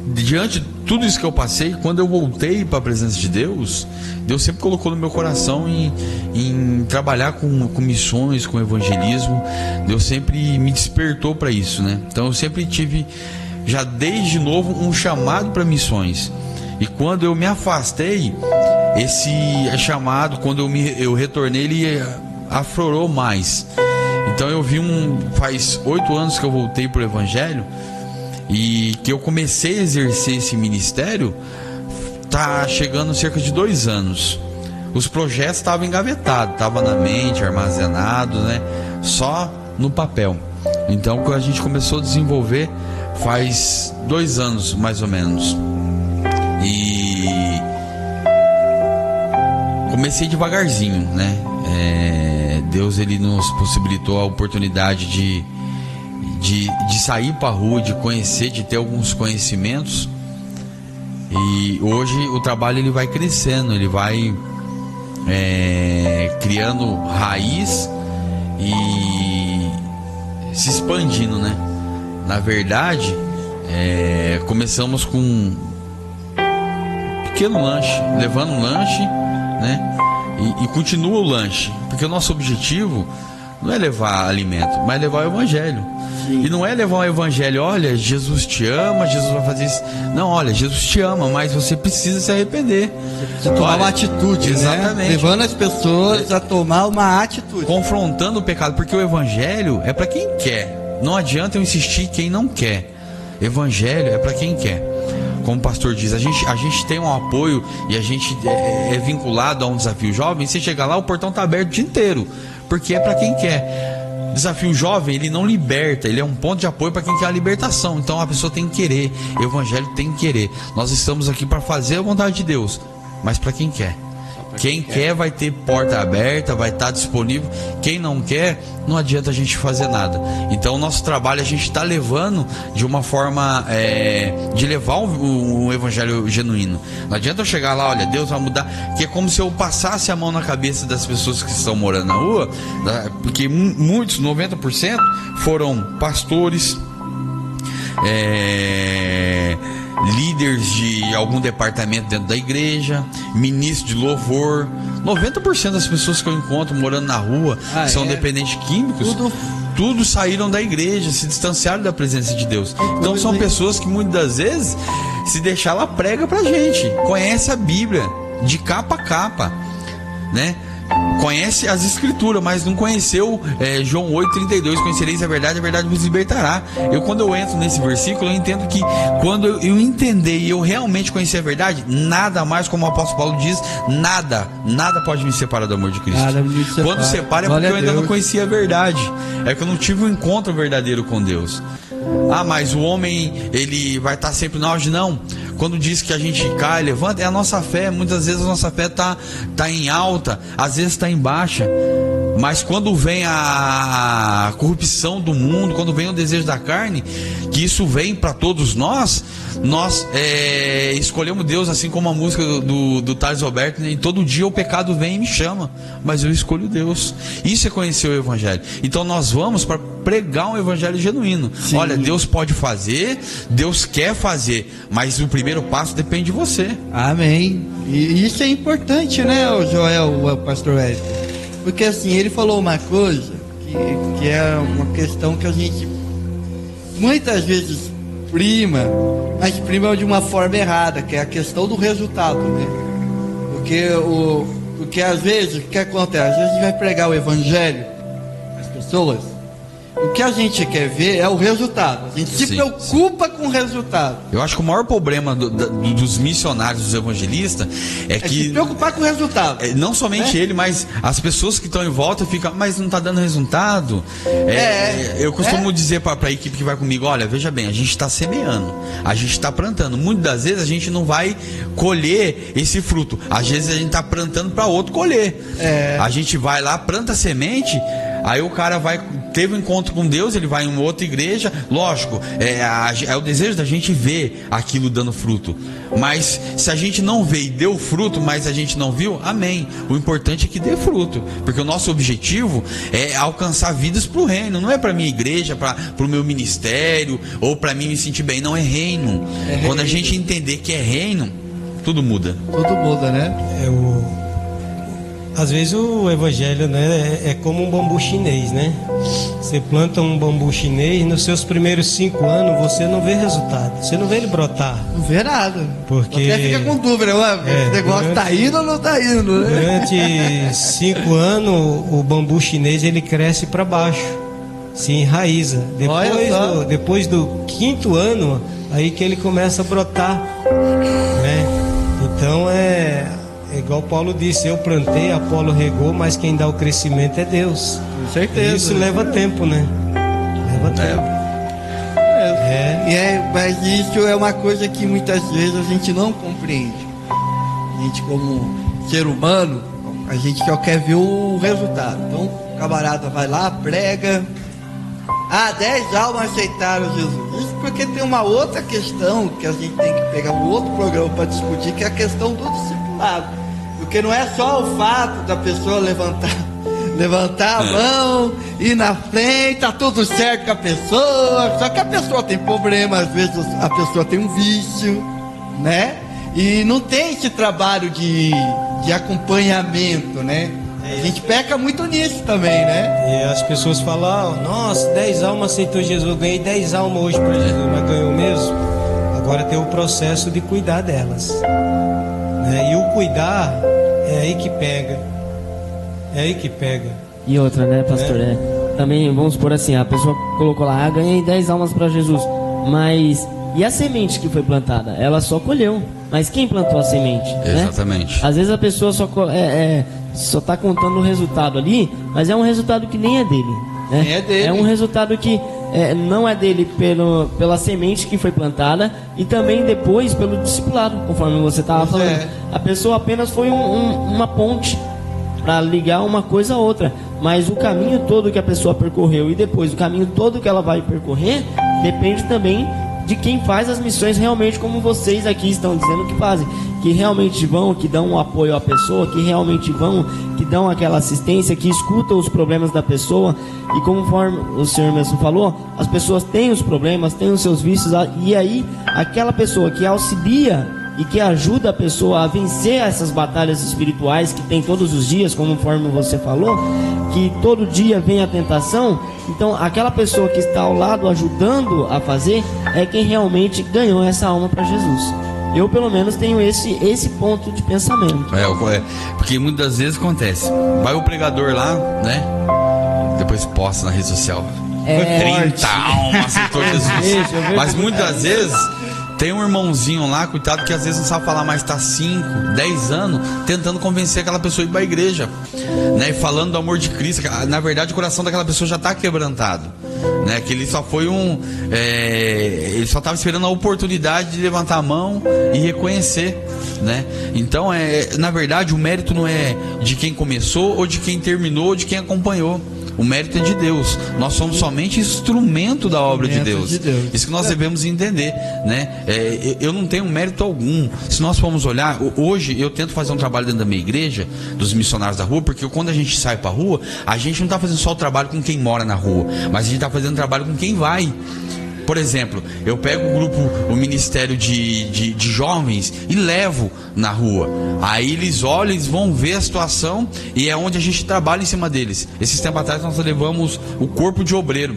diante de tudo isso que eu passei, quando eu voltei para a presença de Deus, Deus sempre colocou no meu coração em trabalhar com missões, com evangelismo. Deus sempre me despertou para isso, né? Então eu sempre tive, já desde novo, um chamado para missões. E quando eu me afastei, esse chamado, quando eu retornei, ele aflorou mais. Então eu vi faz 8 anos que eu voltei para o evangelho, e que eu comecei a exercer esse ministério, tá chegando cerca de 2 anos. Os projetos estavam engavetados, estavam na mente, armazenados, né? Só no papel. Então, quando a gente começou a desenvolver, faz 2 anos mais ou menos. E comecei devagarzinho, né? Deus, ele nos possibilitou a oportunidade de sair para a rua, de conhecer, de ter alguns conhecimentos. E hoje o trabalho ele vai crescendo, ele vai criando raiz e se expandindo, né? Na verdade, começamos com um pequeno lanche, levando um lanche, né? E continua o lanche, porque o nosso objetivo não é levar alimento, mas levar o evangelho. Sim. E não é levar o evangelho, olha, Jesus te ama, Jesus vai fazer isso. Não, olha, Jesus te ama, mas você precisa se arrepender. Você precisa tomar uma atitude, exatamente, né? Levando as pessoas a tomar uma atitude. Confrontando o pecado, porque o evangelho é para quem quer. Não adianta eu insistir quem não quer. Evangelho é para quem quer. Como o pastor diz, a gente tem um apoio e a gente é vinculado a um desafio jovem. Você chegar lá, o portão está aberto o dia inteiro, porque é para quem quer. Desafio jovem, ele não liberta, ele é um ponto de apoio para quem quer a libertação. Então a pessoa tem que querer, o evangelho tem que querer. Nós estamos aqui para fazer a vontade de Deus, mas para quem quer. Quem quer vai ter porta aberta, vai estar disponível. Quem não quer, não adianta a gente fazer nada. Então o nosso trabalho a gente está levando de uma forma de levar um evangelho genuíno. Não adianta eu chegar lá, olha, Deus vai mudar, que é como se eu passasse a mão na cabeça das pessoas que estão morando na rua, porque muitos, 90%, foram pastores, líderes de algum departamento dentro da igreja, ministro de louvor. 90% das pessoas que eu encontro morando na rua são dependentes químicos. Tudo saíram da igreja, se distanciaram da presença de Deus. Então são pessoas que muitas das vezes, se deixar, ela prega pra gente, conhece a Bíblia de capa a capa, né? Conhece as escrituras, mas não conheceu João 8,32, conhecereis a verdade vos libertará. Quando eu entro nesse versículo, eu entendo que quando eu entender e eu realmente conhecer a verdade, nada mais, como o apóstolo Paulo diz, nada pode me separar do amor de Cristo. Quando separa é porque eu ainda não conhecia a verdade, é que eu não tive um encontro verdadeiro com Deus. Mas o homem, ele vai estar sempre no auge? Não. Quando diz que a gente cai, levanta, é a nossa fé. Muitas vezes a nossa fé tá em alta, às vezes está em baixa. Mas quando vem a corrupção do mundo, quando vem o desejo da carne, que isso vem para todos nós escolhemos Deus, assim como a música do Thales Roberto, né? E todo dia o pecado vem e me chama, mas eu escolho Deus. Isso é conhecer o Evangelho. Então nós vamos para pregar um Evangelho genuíno. Sim. Olha, Deus pode fazer, Deus quer fazer, mas o primeiro passo depende de você. Amém. E isso é importante, né, o Joel, o pastor Érico? Porque assim, ele falou uma coisa que é uma questão que a gente muitas vezes mas prima de uma forma errada, que é a questão do resultado, né? Porque às vezes, o que acontece? Às vezes a gente vai pregar o Evangelho às pessoas, o que a gente quer ver é o resultado. A gente se preocupa com o resultado. Eu acho que o maior problema dos missionários, dos evangelistas, é que se preocupar com o resultado. Não somente ele, mas as pessoas que estão em volta ficam, mas não está dando resultado. Eu costumo dizer para a equipe que vai comigo, olha, veja bem, a gente está semeando, a gente está plantando. Muitas das vezes a gente não vai colher esse fruto. Às vezes a gente está plantando para outro colher. A gente vai lá, planta semente. Aí o cara teve um encontro com Deus, ele vai em uma outra igreja, lógico, é o desejo da gente ver aquilo dando fruto. Mas se a gente não vê e deu fruto, mas a gente não viu, amém. O importante é que dê fruto, porque o nosso objetivo é alcançar vidas para o reino, não é para minha igreja, para o meu ministério, ou para mim me sentir bem, não, é reino. Quando a gente entender que é reino, tudo muda. Tudo muda, né? Às vezes o evangelho, né, é como um bambu chinês, né? Você planta um bambu chinês, nos seus primeiros 5 anos você não vê resultado, você não vê ele brotar. Não vê nada. Porque você fica com dúvida, esse negócio tá indo ou não tá indo, né? Durante 5 anos o bambu chinês ele cresce para baixo, se enraiza. Depois do 5º ano, aí que ele começa a brotar, né? Então igual Paulo disse, eu plantei, Apolo regou, mas quem dá o crescimento é Deus. Com certeza. E isso leva tempo, né? Leva tempo. Mas isso é uma coisa que muitas vezes a gente não compreende. A gente, como ser humano, a gente só quer ver o resultado. Então o camarada vai lá, prega, 10 almas aceitaram Jesus. Isso porque tem uma outra questão que a gente tem que pegar um outro programa para discutir, que é a questão do discipulado. Porque não é só o fato da pessoa levantar a mão, ir na frente, tá tudo certo com a pessoa. Só que a pessoa tem problema, às vezes a pessoa tem um vício, né? E não tem esse trabalho de acompanhamento, né? A gente peca muito nisso também, né? E as pessoas falam, nossa, 10 almas aceitou Jesus, eu ganhei 10 almas hoje para Jesus, mas ganhou mesmo? Agora tem o processo de cuidar delas. E o cuidar é aí que pega. É aí que pega. E outra, né, pastor? Também, vamos supor assim, a pessoa colocou lá, ganhei 10 almas para Jesus. Mas, e a semente que foi plantada? Ela só colheu. Mas quem plantou a semente? Exatamente. Né? Às vezes a pessoa só está contando o resultado ali, mas é um resultado que nem é dele. Né? É dele. É um resultado que não é dele pela semente que foi plantada e também depois pelo discipulado, conforme você estava falando. A pessoa apenas foi uma ponte para ligar uma coisa a outra, mas o caminho todo que a pessoa percorreu e depois o caminho todo que ela vai percorrer depende também de quem faz as missões realmente, como vocês aqui estão dizendo que fazem, que realmente vão, que dão um apoio à pessoa, que realmente vão, que dão aquela assistência, que escutam os problemas da pessoa. E conforme o senhor mesmo falou, as pessoas têm os problemas, têm os seus vícios, e aí aquela pessoa que auxilia e que ajuda a pessoa a vencer essas batalhas espirituais que tem todos os dias, conforme você falou, que todo dia vem a tentação. Então aquela pessoa que está ao lado ajudando a fazer é quem realmente ganhou essa alma para Jesus. Eu pelo menos tenho esse ponto de pensamento. Porque muitas vezes acontece, vai o pregador lá, né, depois posta na rede social, 30 almas aceitou Jesus. Mas muitas vezes tem um irmãozinho lá, coitado, que às vezes não sabe falar, mas está 5, 10 anos tentando convencer aquela pessoa a ir para a igreja, né? E falando do amor de Cristo. Na verdade, o coração daquela pessoa já está quebrantado, né? Que ele só foi ele só estava esperando a oportunidade de levantar a mão e reconhecer, né? Então, na verdade, o mérito não é de quem começou ou de quem terminou ou de quem acompanhou. O mérito é de Deus. Nós somos somente instrumento da obra de Deus. Isso que nós devemos entender, né? Eu não tenho mérito algum. Se nós formos olhar, hoje eu tento fazer um trabalho dentro da minha igreja, dos missionários da rua, porque quando a gente sai para a rua, a gente não está fazendo só o trabalho com quem mora na rua, mas a gente está fazendo trabalho com quem vai. Por exemplo, eu pego o ministério de jovens e levo na rua. Aí eles olham, eles vão ver a situação e é onde a gente trabalha em cima deles. Esses tempos atrás nós levamos o corpo de obreiro.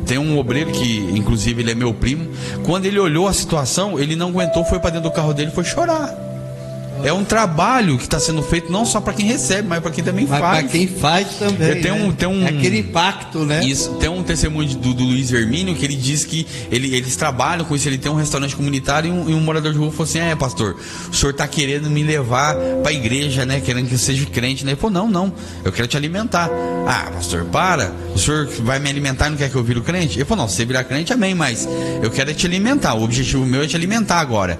Tem um obreiro que, inclusive, ele é meu primo. Quando ele olhou a situação, ele não aguentou, foi para dentro do carro dele e foi chorar. É um trabalho que está sendo feito não só para quem recebe, mas para quem também faz. Para quem faz também. É aquele impacto, né? Isso. Tem um testemunho do Luiz Hermínio que ele diz que eles trabalham com isso. Ele tem um restaurante comunitário e um morador de rua falou assim: pastor, o senhor está querendo me levar para a igreja, né? Querendo que eu seja crente, né? Ele falou: não, eu quero te alimentar. Pastor, o senhor vai me alimentar e não quer que eu vire crente? Ele falou: não, se você virar crente, amém, mas eu quero te alimentar. O objetivo meu é te alimentar agora.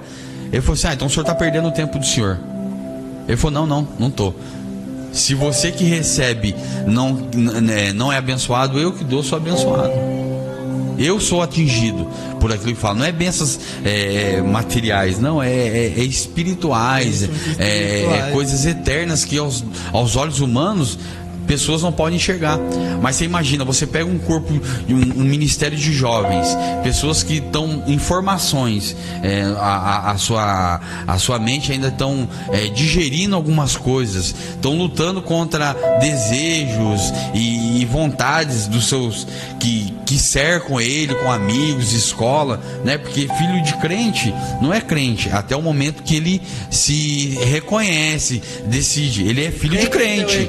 Ele falou assim: então o senhor está perdendo o tempo do senhor. Ele falou: não tô. Se você que recebe não é abençoado, eu que dou sou abençoado. Eu sou atingido por aquilo que falo. Não é bênçãos materiais, não, é espirituais, coisas eternas que aos olhos humanos pessoas não podem enxergar. Mas você imagina, você pega um corpo, um ministério de jovens, pessoas que estão em formações, a sua mente ainda estão digerindo algumas coisas, estão lutando contra desejos e vontades dos seus que cercam ele, com amigos, escola, né? Porque filho de crente não é crente até o momento que ele se reconhece, decide, ele é filho de crente,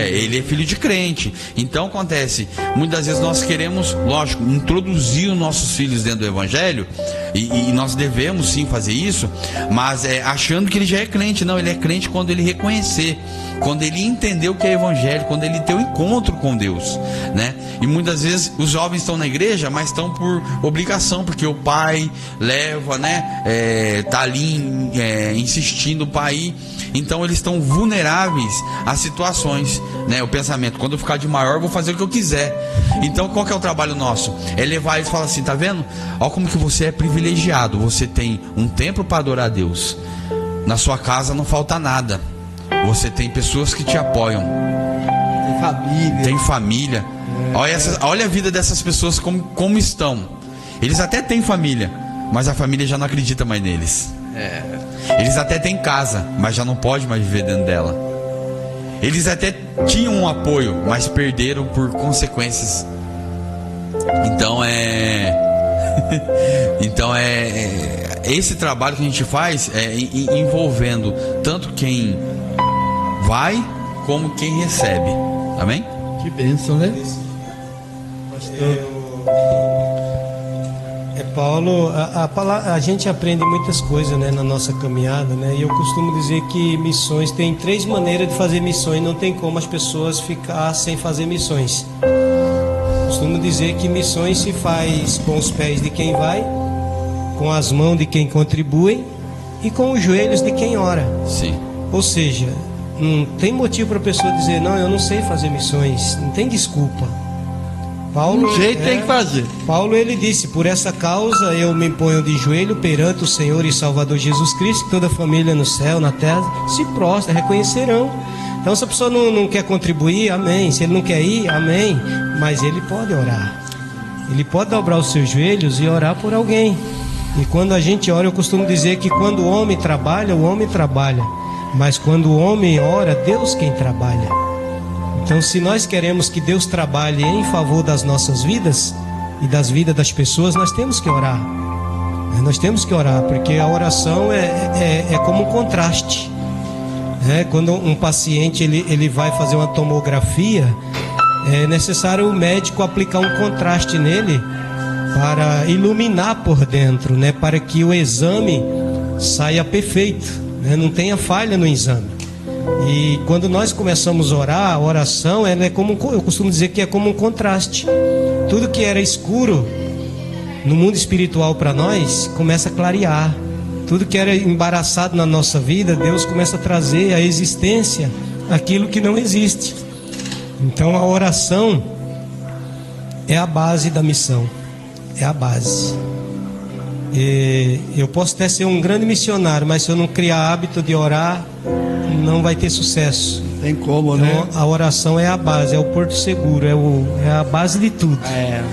ele é filho de crente. Então acontece, muitas vezes nós queremos, lógico, introduzir os nossos filhos dentro do evangelho, e nós devemos sim fazer isso, mas achando que ele já é crente. Não, ele é crente quando ele reconhecer, quando ele entender o que é evangelho, quando ele ter um encontro com Deus, né? E muitas vezes os jovens estão na igreja, mas estão por obrigação, porque o pai leva, né? Tá ali insistindo o pai. Então eles estão vulneráveis a situações, né? O pensamento: quando eu ficar de maior, eu vou fazer o que eu quiser. Então qual que é o trabalho nosso? É levar eles e falar assim: tá vendo? Olha como que você é privilegiado. Você tem um templo para adorar a Deus. Na sua casa não falta nada. Você tem pessoas que te apoiam. Tem família. Olha a vida dessas pessoas como estão. Eles até têm família, mas a família já não acredita mais neles. Eles até têm casa, mas já não pode mais viver dentro dela. Eles até tinham um apoio, mas perderam por consequências. Então esse trabalho que a gente faz envolvendo tanto quem vai como quem recebe. Amém? Que bênção, né? Paulo, a gente aprende muitas coisas, né, na nossa caminhada, né? E eu costumo dizer que missões, tem 3 maneiras de fazer missões. Não tem como as pessoas ficar sem fazer missões. costumo dizer que missões se faz com os pés de quem vai, com as mãos de quem contribui e com os joelhos de quem ora. Sim. Ou seja, não tem motivo para a pessoa dizer, não, eu não sei fazer missões, não tem desculpa. Paulo, tem que fazer. Paulo, ele disse, por essa causa eu me ponho de joelho perante o Senhor e Salvador Jesus Cristo, toda a família no céu, na terra, se prostra, reconhecerão. Então, se a pessoa não quer contribuir, amém. Se ele não quer ir, amém. Mas ele pode orar. Ele pode dobrar os seus joelhos e orar por alguém. E quando a gente ora, eu costumo dizer que quando o homem trabalha, mas quando o homem ora, Deus quem trabalha. Então, se nós queremos que Deus trabalhe em favor das nossas vidas e das vidas das pessoas, nós temos que orar. Nós temos que orar, porque a oração é como um contraste. Quando um paciente ele vai fazer uma tomografia, é necessário o médico aplicar um contraste nele para iluminar por dentro, para que o exame saia perfeito, não tenha falha no exame. E quando nós começamos a orar, a oração ela é como, eu costumo dizer que é como um contraste. Tudo que era escuro no mundo espiritual para nós começa a clarear. Tudo que era embaraçado na nossa vida, Deus começa a trazer à existência aquilo que não existe. Então a oração é a base da missão, é a base. E eu posso até ser um grande missionário, mas se eu não criar hábito de orar, não vai ter sucesso. Tem como, então, né? A oração é a base, é o porto seguro, é a base de tudo. É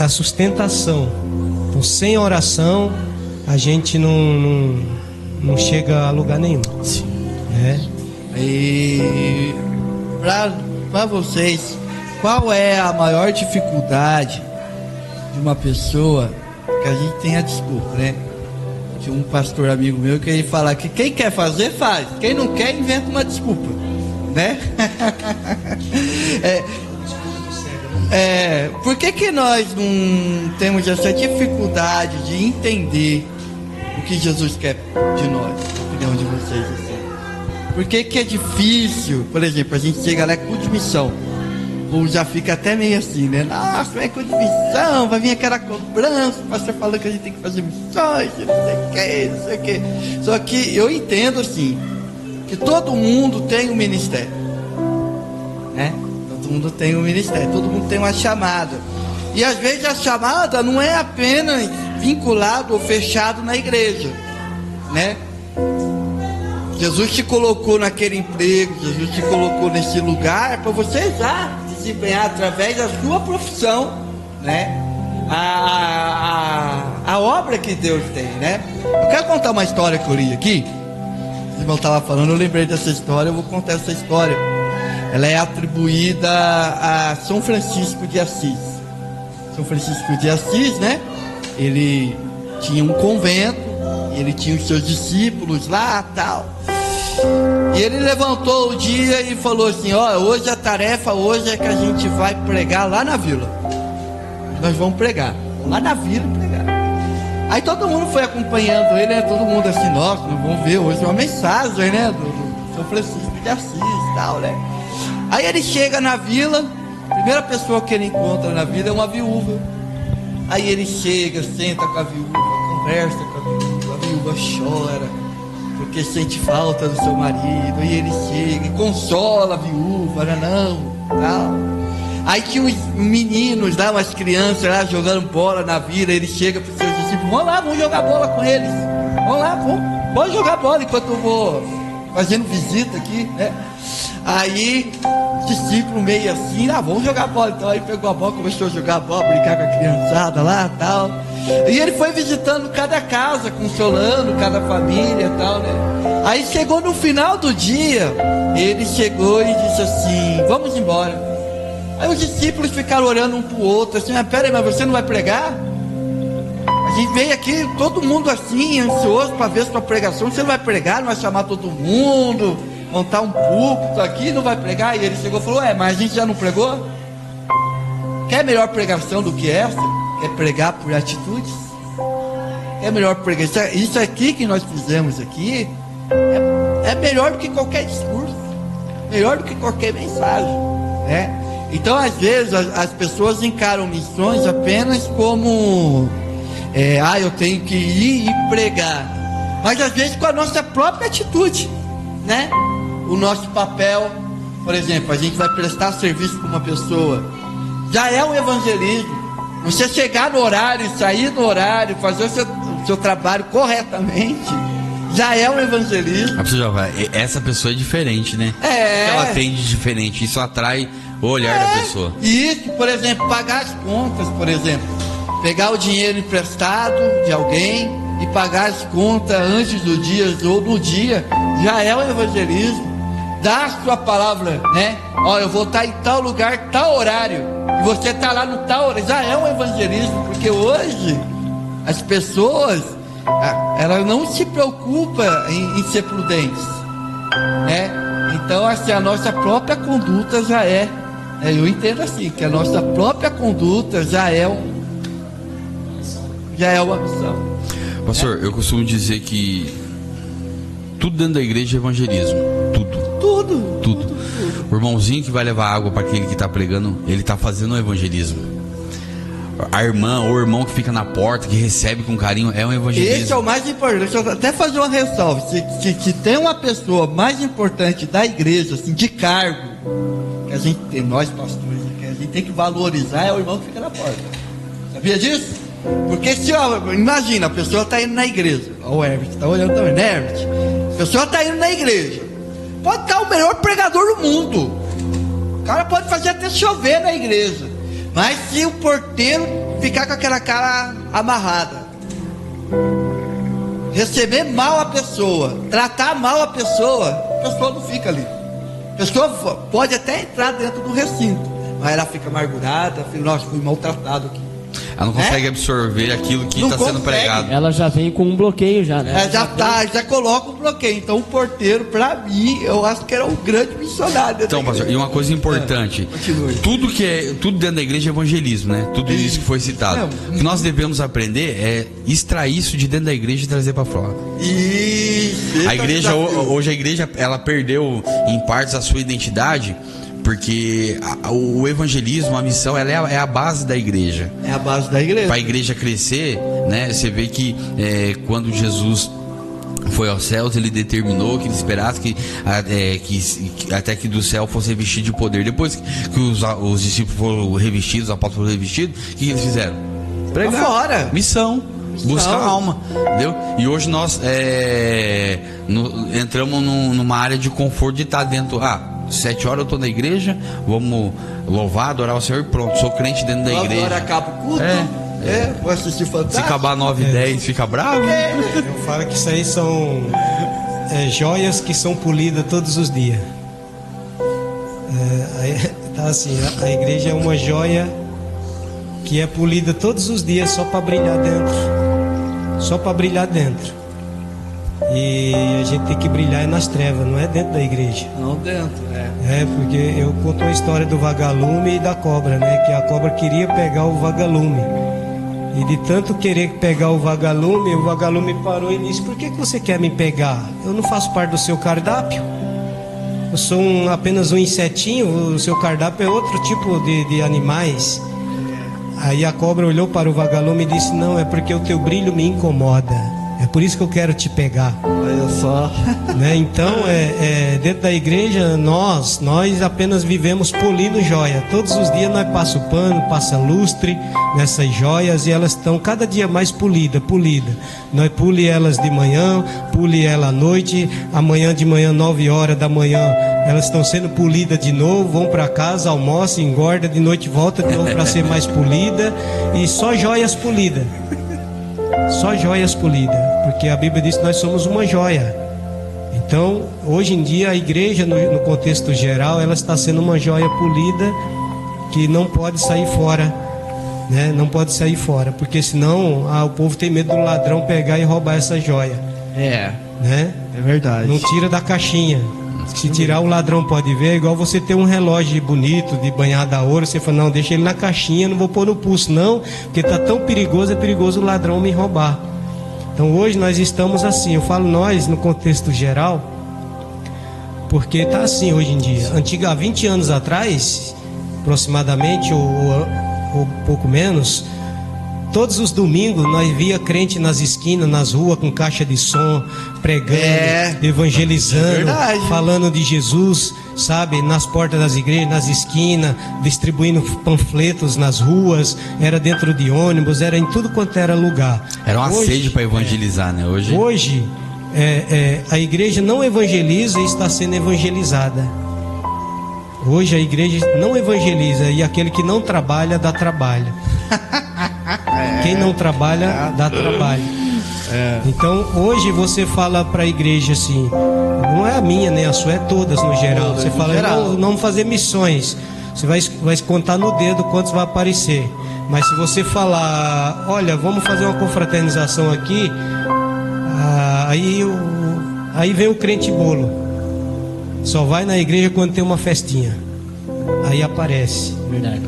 a sustentação. Então, sem oração, a gente não chega a lugar nenhum. Sim. E para vocês, qual é a maior dificuldade de uma pessoa que a gente tem a desculpa, né? Tinha um pastor amigo meu que ele fala que quem quer fazer, faz. Quem não quer, inventa uma desculpa, né? Por que nós não temos essa dificuldade de entender o que Jesus quer de nós? A opinião de vocês, assim. Por que é difícil, por exemplo, a gente chega lá com de missão, ou já fica até meio assim, né? Nossa, é com de missão, vai vir aquela cobrança, o pastor falando que a gente tem que fazer missões, não sei o que. Só que eu entendo assim, que todo mundo tem um ministério, né? Todo mundo tem um ministério, todo mundo tem uma chamada. E às vezes a chamada não é apenas vinculado ou fechado na igreja, né? Jesus te colocou naquele emprego, Jesus te colocou nesse lugar para você já desempenhar através da sua profissão, né? A obra que Deus tem, né? Eu quero contar uma história que eu li aqui. O irmão estava falando, eu lembrei dessa história, eu vou contar essa história. Ela é atribuída a São Francisco de Assis. São Francisco de Assis, né? Ele tinha um convento, ele tinha os seus discípulos lá, tal. E ele levantou o dia e falou assim: ó, hoje a tarefa hoje é que a gente vai pregar lá na vila. Nós vamos pregar lá na vila, pregar. Aí todo mundo foi acompanhando ele, né? Todo mundo assim, nossa, nós vamos ver hoje uma mensagem, né? Do São Francisco de Assis e tal, né? Aí ele chega na vila, a primeira pessoa que ele encontra na vila é uma viúva. Aí ele chega, senta com a viúva, conversa com a viúva chora, porque sente falta do seu marido. E ele chega e consola a viúva, não, tal. Aí tinha uns meninos lá, umas crianças lá jogando bola na vila. Ele chega para os seus discípulos: vamos lá, vamos jogar bola com eles. Vamos lá, pode jogar bola enquanto eu vou fazendo visita aqui, né? Aí, discípulo meio assim, vamos jogar bola. Então aí pegou a bola, começou a jogar bola, brincar com a criançada lá e tal. E ele foi visitando cada casa, consolando cada família e tal, né? Aí chegou no final do dia, ele chegou e disse assim: vamos embora. Aí os discípulos ficaram olhando um pro outro assim: mas pera aí, mas você não vai pregar? A gente veio aqui, todo mundo assim, ansioso para ver sua pregação. Você não vai pregar, não vai chamar todo mundo, montar um púlpito aqui, não vai pregar? E ele chegou e falou: mas a gente já não pregou? Quer melhor pregação do que essa? Quer pregar por atitudes? Quer melhor pregação? Isso aqui que nós fizemos aqui é melhor do que qualquer discurso, melhor do que qualquer mensagem, né? Então, às vezes, as pessoas encaram missões apenas como eu tenho que ir e pregar. Mas às vezes com a nossa própria atitude, né? O nosso papel, por exemplo, a gente vai prestar serviço para uma pessoa, já é um evangelismo. Você chegar no horário, sair no horário, fazer o seu trabalho corretamente, já é um evangelismo. Essa pessoa é diferente, né? Ela tem de diferente, isso atrai o olhar da pessoa. Isso, por exemplo, pagar as contas, por exemplo. Pegar o dinheiro emprestado de alguém e pagar as contas antes do dia ou no dia, já é um evangelismo. Dar a sua palavra, né? Eu vou estar em tal lugar, tal horário, e você está lá no tal horário, já é um evangelismo, porque hoje as pessoas, elas não se preocupam em ser prudentes, né? Então, assim, a nossa própria conduta já eu entendo assim, que a nossa própria conduta já é uma missão. Pastor, eu costumo dizer que tudo dentro da igreja é evangelismo. Tudo. O irmãozinho que vai levar água para aquele que está pregando, ele está fazendo um evangelismo. A irmã ou o irmão que fica na porta, que recebe com carinho, é um evangelismo. Esse é o mais importante. Deixa eu até fazer uma ressalva. Se tem uma pessoa mais importante da igreja, assim, de cargo, que a gente tem, nós pastores, que a gente tem que valorizar, é o irmão que fica na porta. Sabia disso? Porque imagina, a pessoa está indo na igreja. O Herbert está olhando também, né, Herbert? A pessoa está indo na igreja. Pode estar o melhor pregador do mundo. O cara pode fazer até chover na igreja. Mas se o porteiro ficar com aquela cara amarrada, receber mal a pessoa, tratar mal a pessoa não fica ali. A pessoa pode até entrar dentro do recinto, mas ela fica amargurada, nossa, fui maltratado aqui. Ela não consegue absorver aquilo que está sendo pregado. Ela já vem com um bloqueio já, né? Já coloca um bloqueio. Então o porteiro, para mim, eu acho que era um grande missionário. Então, pastor, e uma coisa importante, tudo dentro da igreja é evangelismo, né? Tudo isso que foi citado. O que nós devemos aprender é extrair isso de dentro da igreja e trazer para fora. A igreja, hoje a igreja, ela perdeu em partes a sua identidade, porque o evangelismo, a missão, ela é a base da igreja. É a base da igreja. Para a igreja crescer, né? Você vê que quando Jesus foi aos céus, ele determinou que ele esperasse que até que do céu fosse revestido de poder. Depois que os discípulos foram revestidos, os apóstolos foram revestidos, o que eles fizeram? Pregar. Fora. Missão. Buscar a alma, entendeu? E hoje nós entramos numa área de conforto de estar dentro. 7 horas eu estou na igreja, vamos louvar, adorar o Senhor e pronto, sou crente dentro da igreja. Agora acaba o culto. Vou assistir Fantástico. Se acabar 9h10, fica bravo. Eu falo que isso aí são joias que são polidas todos os dias. Tá assim, a igreja é uma joia que é polida todos os dias só para brilhar dentro. Só para brilhar dentro. E a gente tem que brilhar nas trevas, não é dentro da igreja. Não dentro, porque eu conto uma história do vagalume e da cobra, né? Que a cobra queria pegar o vagalume. E de tanto querer pegar o vagalume parou e disse: por que você quer me pegar? Eu não faço parte do seu cardápio. Eu sou apenas um insetinho, o seu cardápio é outro tipo de animais. Aí a cobra olhou para o vagalume e disse: não, é porque o teu brilho me incomoda. É por isso que eu quero te pegar. Olha só. Né? Então, dentro da igreja, nós apenas vivemos polindo joia. Todos os dias nós passamos pano, passa lustre nessas joias e elas estão cada dia mais polidas. Nós pule elas de manhã, pule ela à noite, amanhã de manhã, 9 horas da manhã, elas estão sendo polidas de novo, vão para casa, almoçam, engorda, de noite volta de novo para ser mais polida, e só joias polidas. Só joias polidas, porque a Bíblia diz que nós somos uma joia. Então, hoje em dia, a igreja, no contexto geral, ela está sendo uma joia polida que não pode sair fora, né? Não pode sair fora, porque senão o povo tem medo do ladrão pegar e roubar essa joia. Né? É verdade. Não tira da caixinha. Se tirar, o ladrão pode ver. É igual você ter um relógio bonito de banhado a ouro, você fala: não, deixa ele na caixinha, não vou pôr no pulso não, porque está tão perigoso, é perigoso o ladrão me roubar. Então hoje nós estamos assim. Eu falo nós no contexto geral, porque está assim hoje em dia. Há 20 anos atrás, aproximadamente, ou pouco menos, todos os domingos nós via crente nas esquinas, nas ruas, com caixa de som, pregando, evangelizando, falando de Jesus, sabe? Nas portas das igrejas, nas esquinas, distribuindo panfletos nas ruas, era dentro de ônibus, era em tudo quanto era lugar. Era uma sede para evangelizar, né? Hoje a igreja não evangeliza e está sendo evangelizada. Hoje a igreja não evangeliza e aquele que não trabalha, dá trabalho. Quem não trabalha, dá trabalho. Então hoje você fala para a igreja assim, não é a minha nem a sua, é todas no geral. Você fala, não vamos fazer missões. Você vai contar no dedo quantos vai aparecer. Mas se você falar, olha, vamos fazer uma confraternização aqui, aí vem o crente bolo. Só vai na igreja quando tem uma festinha. Aí aparece. Verdade.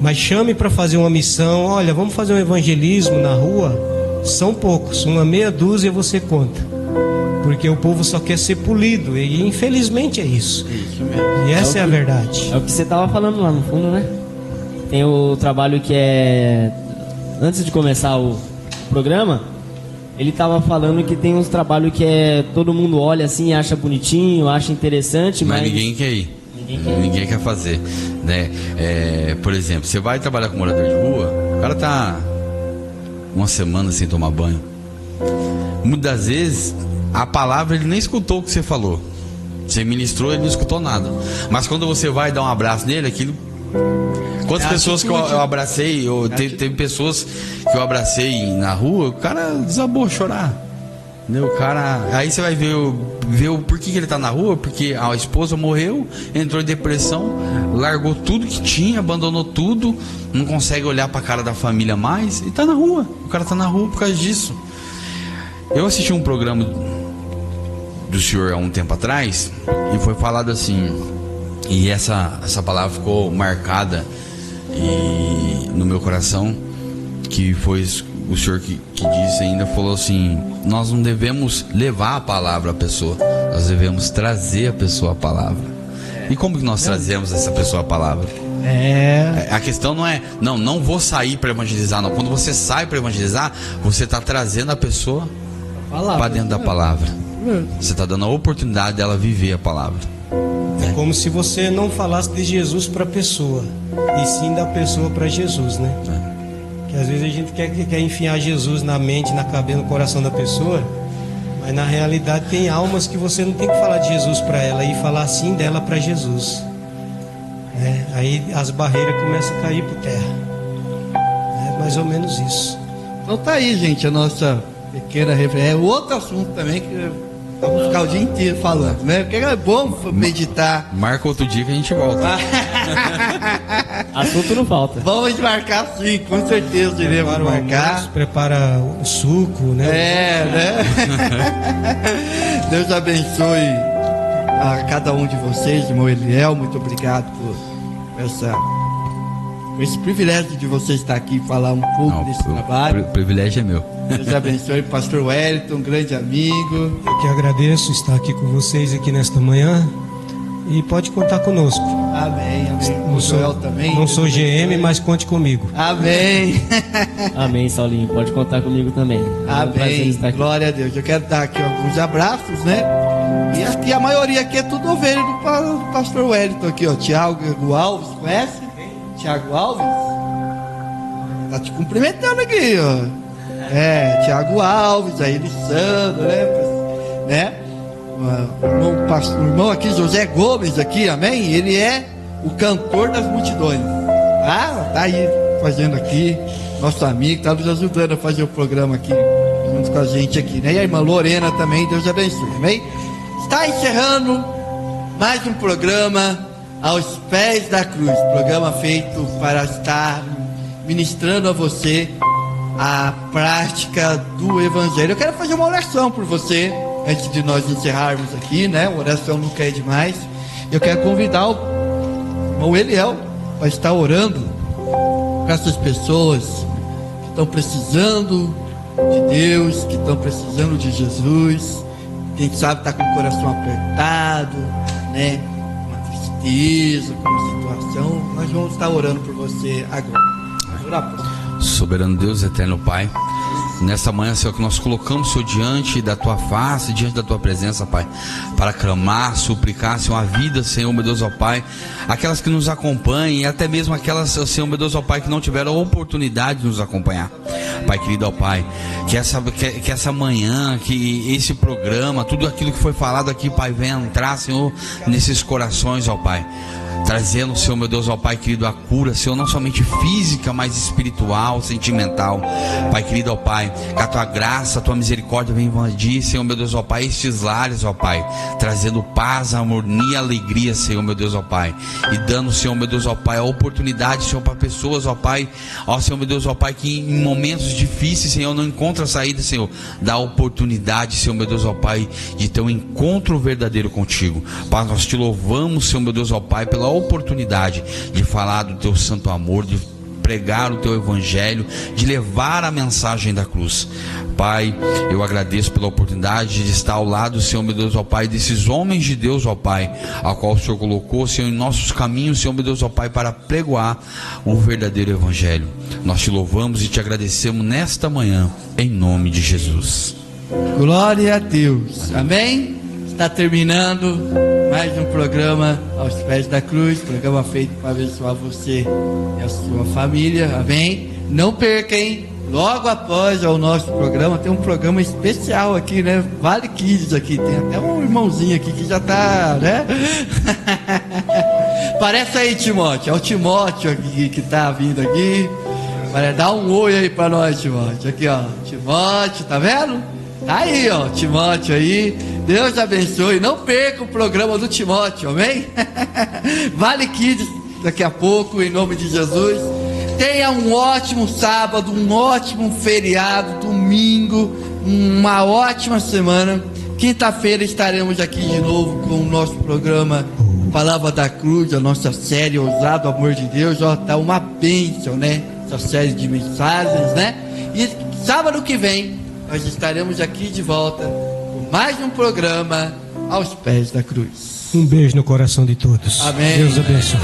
Mas chame para fazer uma missão. Olha, vamos fazer um evangelismo na rua. São poucos, uma meia dúzia você conta. Porque o povo só quer ser polido. E infelizmente é isso. Isso mesmo. E essa é a verdade. É o que você estava falando lá no fundo, né? Tem o trabalho que é... Antes de começar o programa, ele estava falando que tem uns trabalhos que é... Todo mundo olha assim, acha bonitinho, acha interessante, mas ninguém quer ir. Ninguém quer fazer, né? Por exemplo, você vai trabalhar com morador de rua, o cara tá uma semana sem tomar banho. Muitas das vezes a palavra ele nem escutou o que você falou. Você ministrou, ele não escutou nada. Mas quando você vai dar um abraço nele, aquilo... Quantas pessoas que eu abracei, teve pessoas que eu abracei na rua, o cara desabou a chorar. O cara, aí você vai ver o porquê que ele tá na rua, porque a esposa morreu, entrou em depressão, largou tudo que tinha, abandonou tudo, não consegue olhar pra cara da família mais e tá na rua. O cara tá na rua por causa disso. Eu assisti um programa do senhor há um tempo atrás e foi falado assim, e essa palavra ficou marcada no meu coração, que foi o senhor que disse ainda, falou assim: nós não devemos levar a palavra à pessoa, nós devemos trazer a pessoa à palavra. E como que nós trazemos essa pessoa à palavra? A questão não é, não vou sair para evangelizar, não. Quando você sai para evangelizar, você está trazendo a pessoa para dentro da palavra. Você está dando a oportunidade dela viver a palavra. É como se você não falasse de Jesus para a pessoa, e sim da pessoa para Jesus, né? Que às vezes a gente quer enfiar Jesus na mente, na cabeça, no coração da pessoa, mas na realidade tem almas que você não tem que falar de Jesus para ela, e falar sim dela para Jesus. Aí as barreiras começam a cair por terra. É mais ou menos isso. Então tá aí, gente, a nossa pequena referência. É outro assunto também que vamos ficar o dia inteiro falando, né? Porque é bom meditar. Marca outro dia que a gente volta. Assunto não falta. Vamos marcar sim, com certeza iremos marcar. Prepara o suco, né? Né? Deus abençoe a cada um de vocês, irmão Eliel. Muito obrigado por esse privilégio de você estar aqui e falar um pouco desse trabalho. O privilégio é meu. Deus abençoe, pastor Wellington, um grande amigo. Eu que agradeço estar aqui com vocês aqui nesta manhã, e pode contar conosco. Amém, amém. O Joel também. Não sou GM, mas conte comigo. Amém. Amém, Saulinho, pode contar comigo também. Amém, glória a Deus. Eu quero dar aqui alguns abraços, né? E a maioria aqui é tudo ovelha do pastor Wellington aqui, ó. Tiago Alves, conhece? Tiago Alves? Tá te cumprimentando aqui, ó. Tiago Alves, aí Lissandro, né? O irmão aqui, José Gomes aqui, amém? Ele é o cantor das multidões. Tá aí fazendo aqui, nosso amigo, tá nos ajudando a fazer o programa aqui, junto com a gente aqui, né? E a irmã Lorena também, Deus abençoe, amém? Está encerrando mais um programa Aos Pés da Cruz, programa feito para estar ministrando a você a prática do Evangelho. Eu quero fazer uma oração por você, antes de nós encerrarmos aqui, né? Uma oração nunca é demais. Eu quero convidar o irmão Eliel para estar orando para essas pessoas que estão precisando de Deus, que estão precisando de Jesus. Quem sabe está com o coração apertado, né? Uma tristeza, com uma situação, nós vamos estar orando por você agora. Soberano Deus, eterno Pai, nesta manhã, Senhor, que nós colocamos, Senhor, diante da Tua face, diante da Tua presença, Pai, para clamar, suplicar, Senhor, a vida, Senhor, meu Deus, ó Pai, aquelas que nos acompanham e até mesmo aquelas, Senhor, meu Deus, ó Pai, que não tiveram a oportunidade de nos acompanhar. Pai querido, ó Pai, que essa manhã, que esse programa, tudo aquilo que foi falado aqui, Pai, venha entrar, Senhor, nesses corações, ó Pai, trazendo, Senhor, meu Deus, ó Pai querido, a cura, Senhor, não somente física, mas espiritual, sentimental. Pai querido, ó Pai, que a Tua graça, a Tua misericórdia venha invadir, Senhor, meu Deus, ó Pai, estes lares, ó Pai, trazendo paz, harmonia, alegria, Senhor, meu Deus, ó Pai, e dando, Senhor, meu Deus, ó Pai, a oportunidade, Senhor, para pessoas, ó Pai, ó Senhor, meu Deus, ó Pai, que em momentos difíceis, Senhor, não encontra saída, Senhor, dá a oportunidade, Senhor, meu Deus, ó Pai, de ter um encontro verdadeiro contigo. Pai, nós te louvamos, Senhor, meu Deus, ó Pai, pela oportunidade de falar do Teu santo amor, de pregar o Teu evangelho, de levar a mensagem da cruz. Pai, eu agradeço pela oportunidade de estar ao lado, Senhor, meu Deus, ó Pai, desses homens de Deus, ó Pai, ao qual o Senhor colocou, Senhor, em nossos caminhos, Senhor, meu Deus, ó Pai, para pregoar o verdadeiro evangelho. Nós te louvamos e te agradecemos nesta manhã, em nome de Jesus. Glória a Deus. Amém? Está terminando mais um programa aos pés da cruz, programa feito para abençoar você e a sua família. Amém? Não perca, hein? Logo após o nosso programa, tem um programa especial aqui, né? Vale Kids aqui, tem até um irmãozinho aqui que já tá, né? Parece aí, Timóteo, é o Timóteo aqui que tá vindo aqui. Dá um oi aí para nós, Timóteo. Aqui, ó, Timóteo, tá vendo? Tá aí, ó, Timóteo aí. Deus abençoe. Não perca o programa do Timóteo, amém? Vale Kids daqui a pouco, em nome de Jesus. Tenha um ótimo sábado, um ótimo feriado, domingo, uma ótima semana. Quinta-feira estaremos aqui de novo com o nosso programa Palavra da Cruz, a nossa série Ousado Amor de Deus. Ó, tá uma bênção, né? Essa série de mensagens, né? E sábado que vem nós estaremos aqui de volta com mais um programa aos pés da cruz. Um beijo no coração de todos. Amém. Deus abençoe.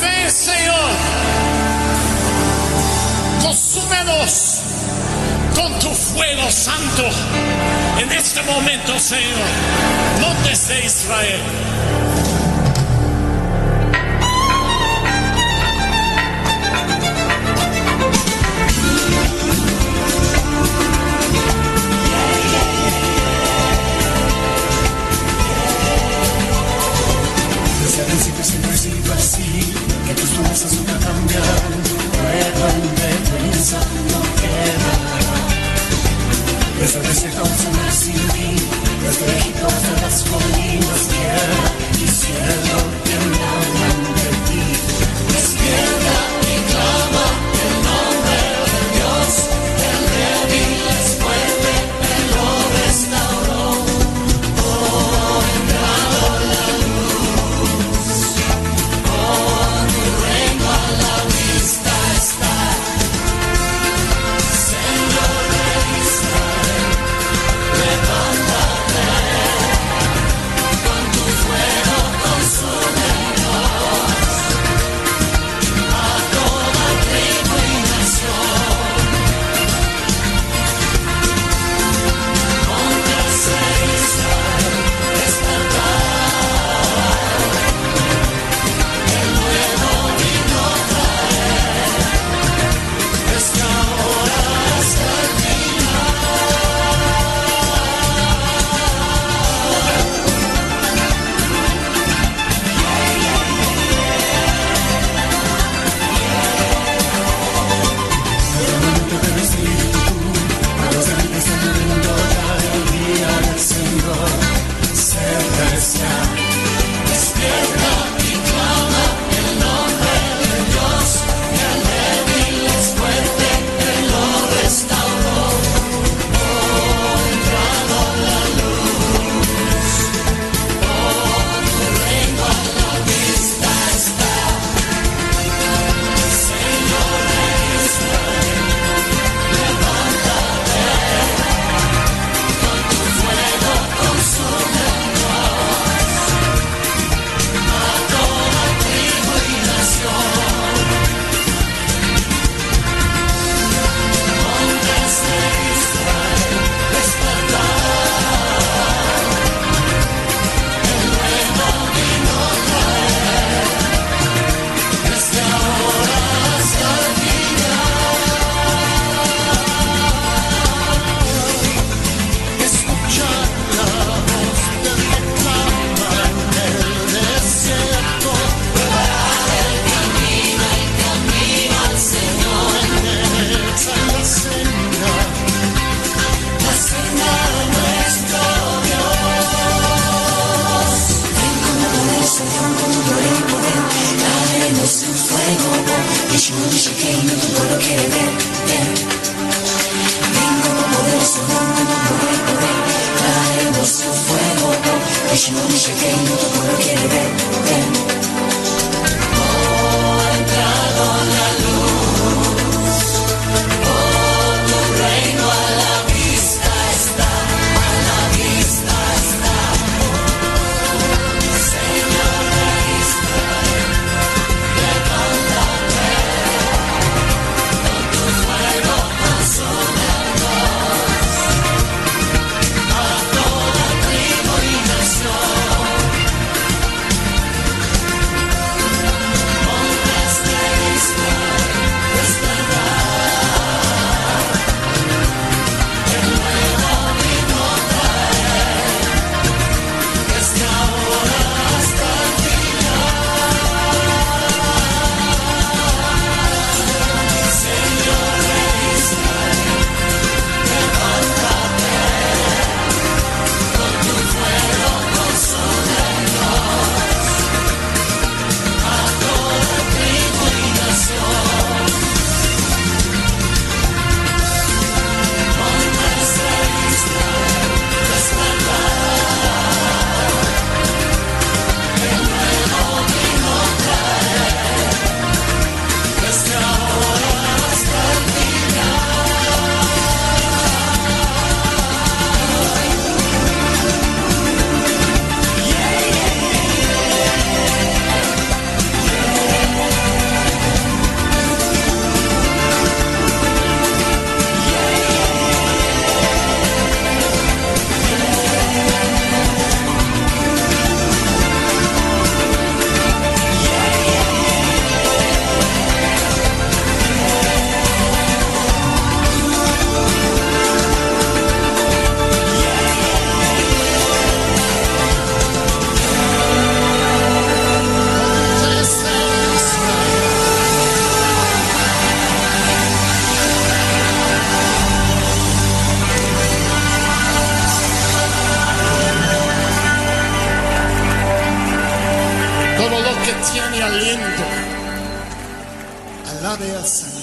Ven, Señor, consúmenos con tu fuego santo en este momento, Señor, montes de Israel. Siempre he sido así, que tus promesas nunca cambian, ruego en vergüenza no quedará. Desde el desierto hasta el Sinaí, desde Egipto hasta las colinas, tierra y cielo tiemblan ante ti. Despierta y clama el nombre de Dios, el débil es fuerte, Él lo restauró. Oh, entrado la luz. Con tu fuego consume. fuego, Yeshua dice que no tu pueblo quiere ver. Vengo poderoso donde no puede poder, traemos tu fuego, Yeshua dice que no tu pueblo quiere ver. Oh, ha entrado la luz, oh, tu reino a la vista está, a la vista está. Señor de Israel, levántate, con tu fuego consúmenos, a toda tribu y nación. Montes de Israel, despertar, el nuevo vino traer, desde ahora hasta el Señor de Israel, levántate, con tu fuego consúmenos, a toda tribu y nación. Montes de Israel, despertar, el nuevo vino traer, desde ahora hasta el todo lo que tiene aliento, alabe al Señor.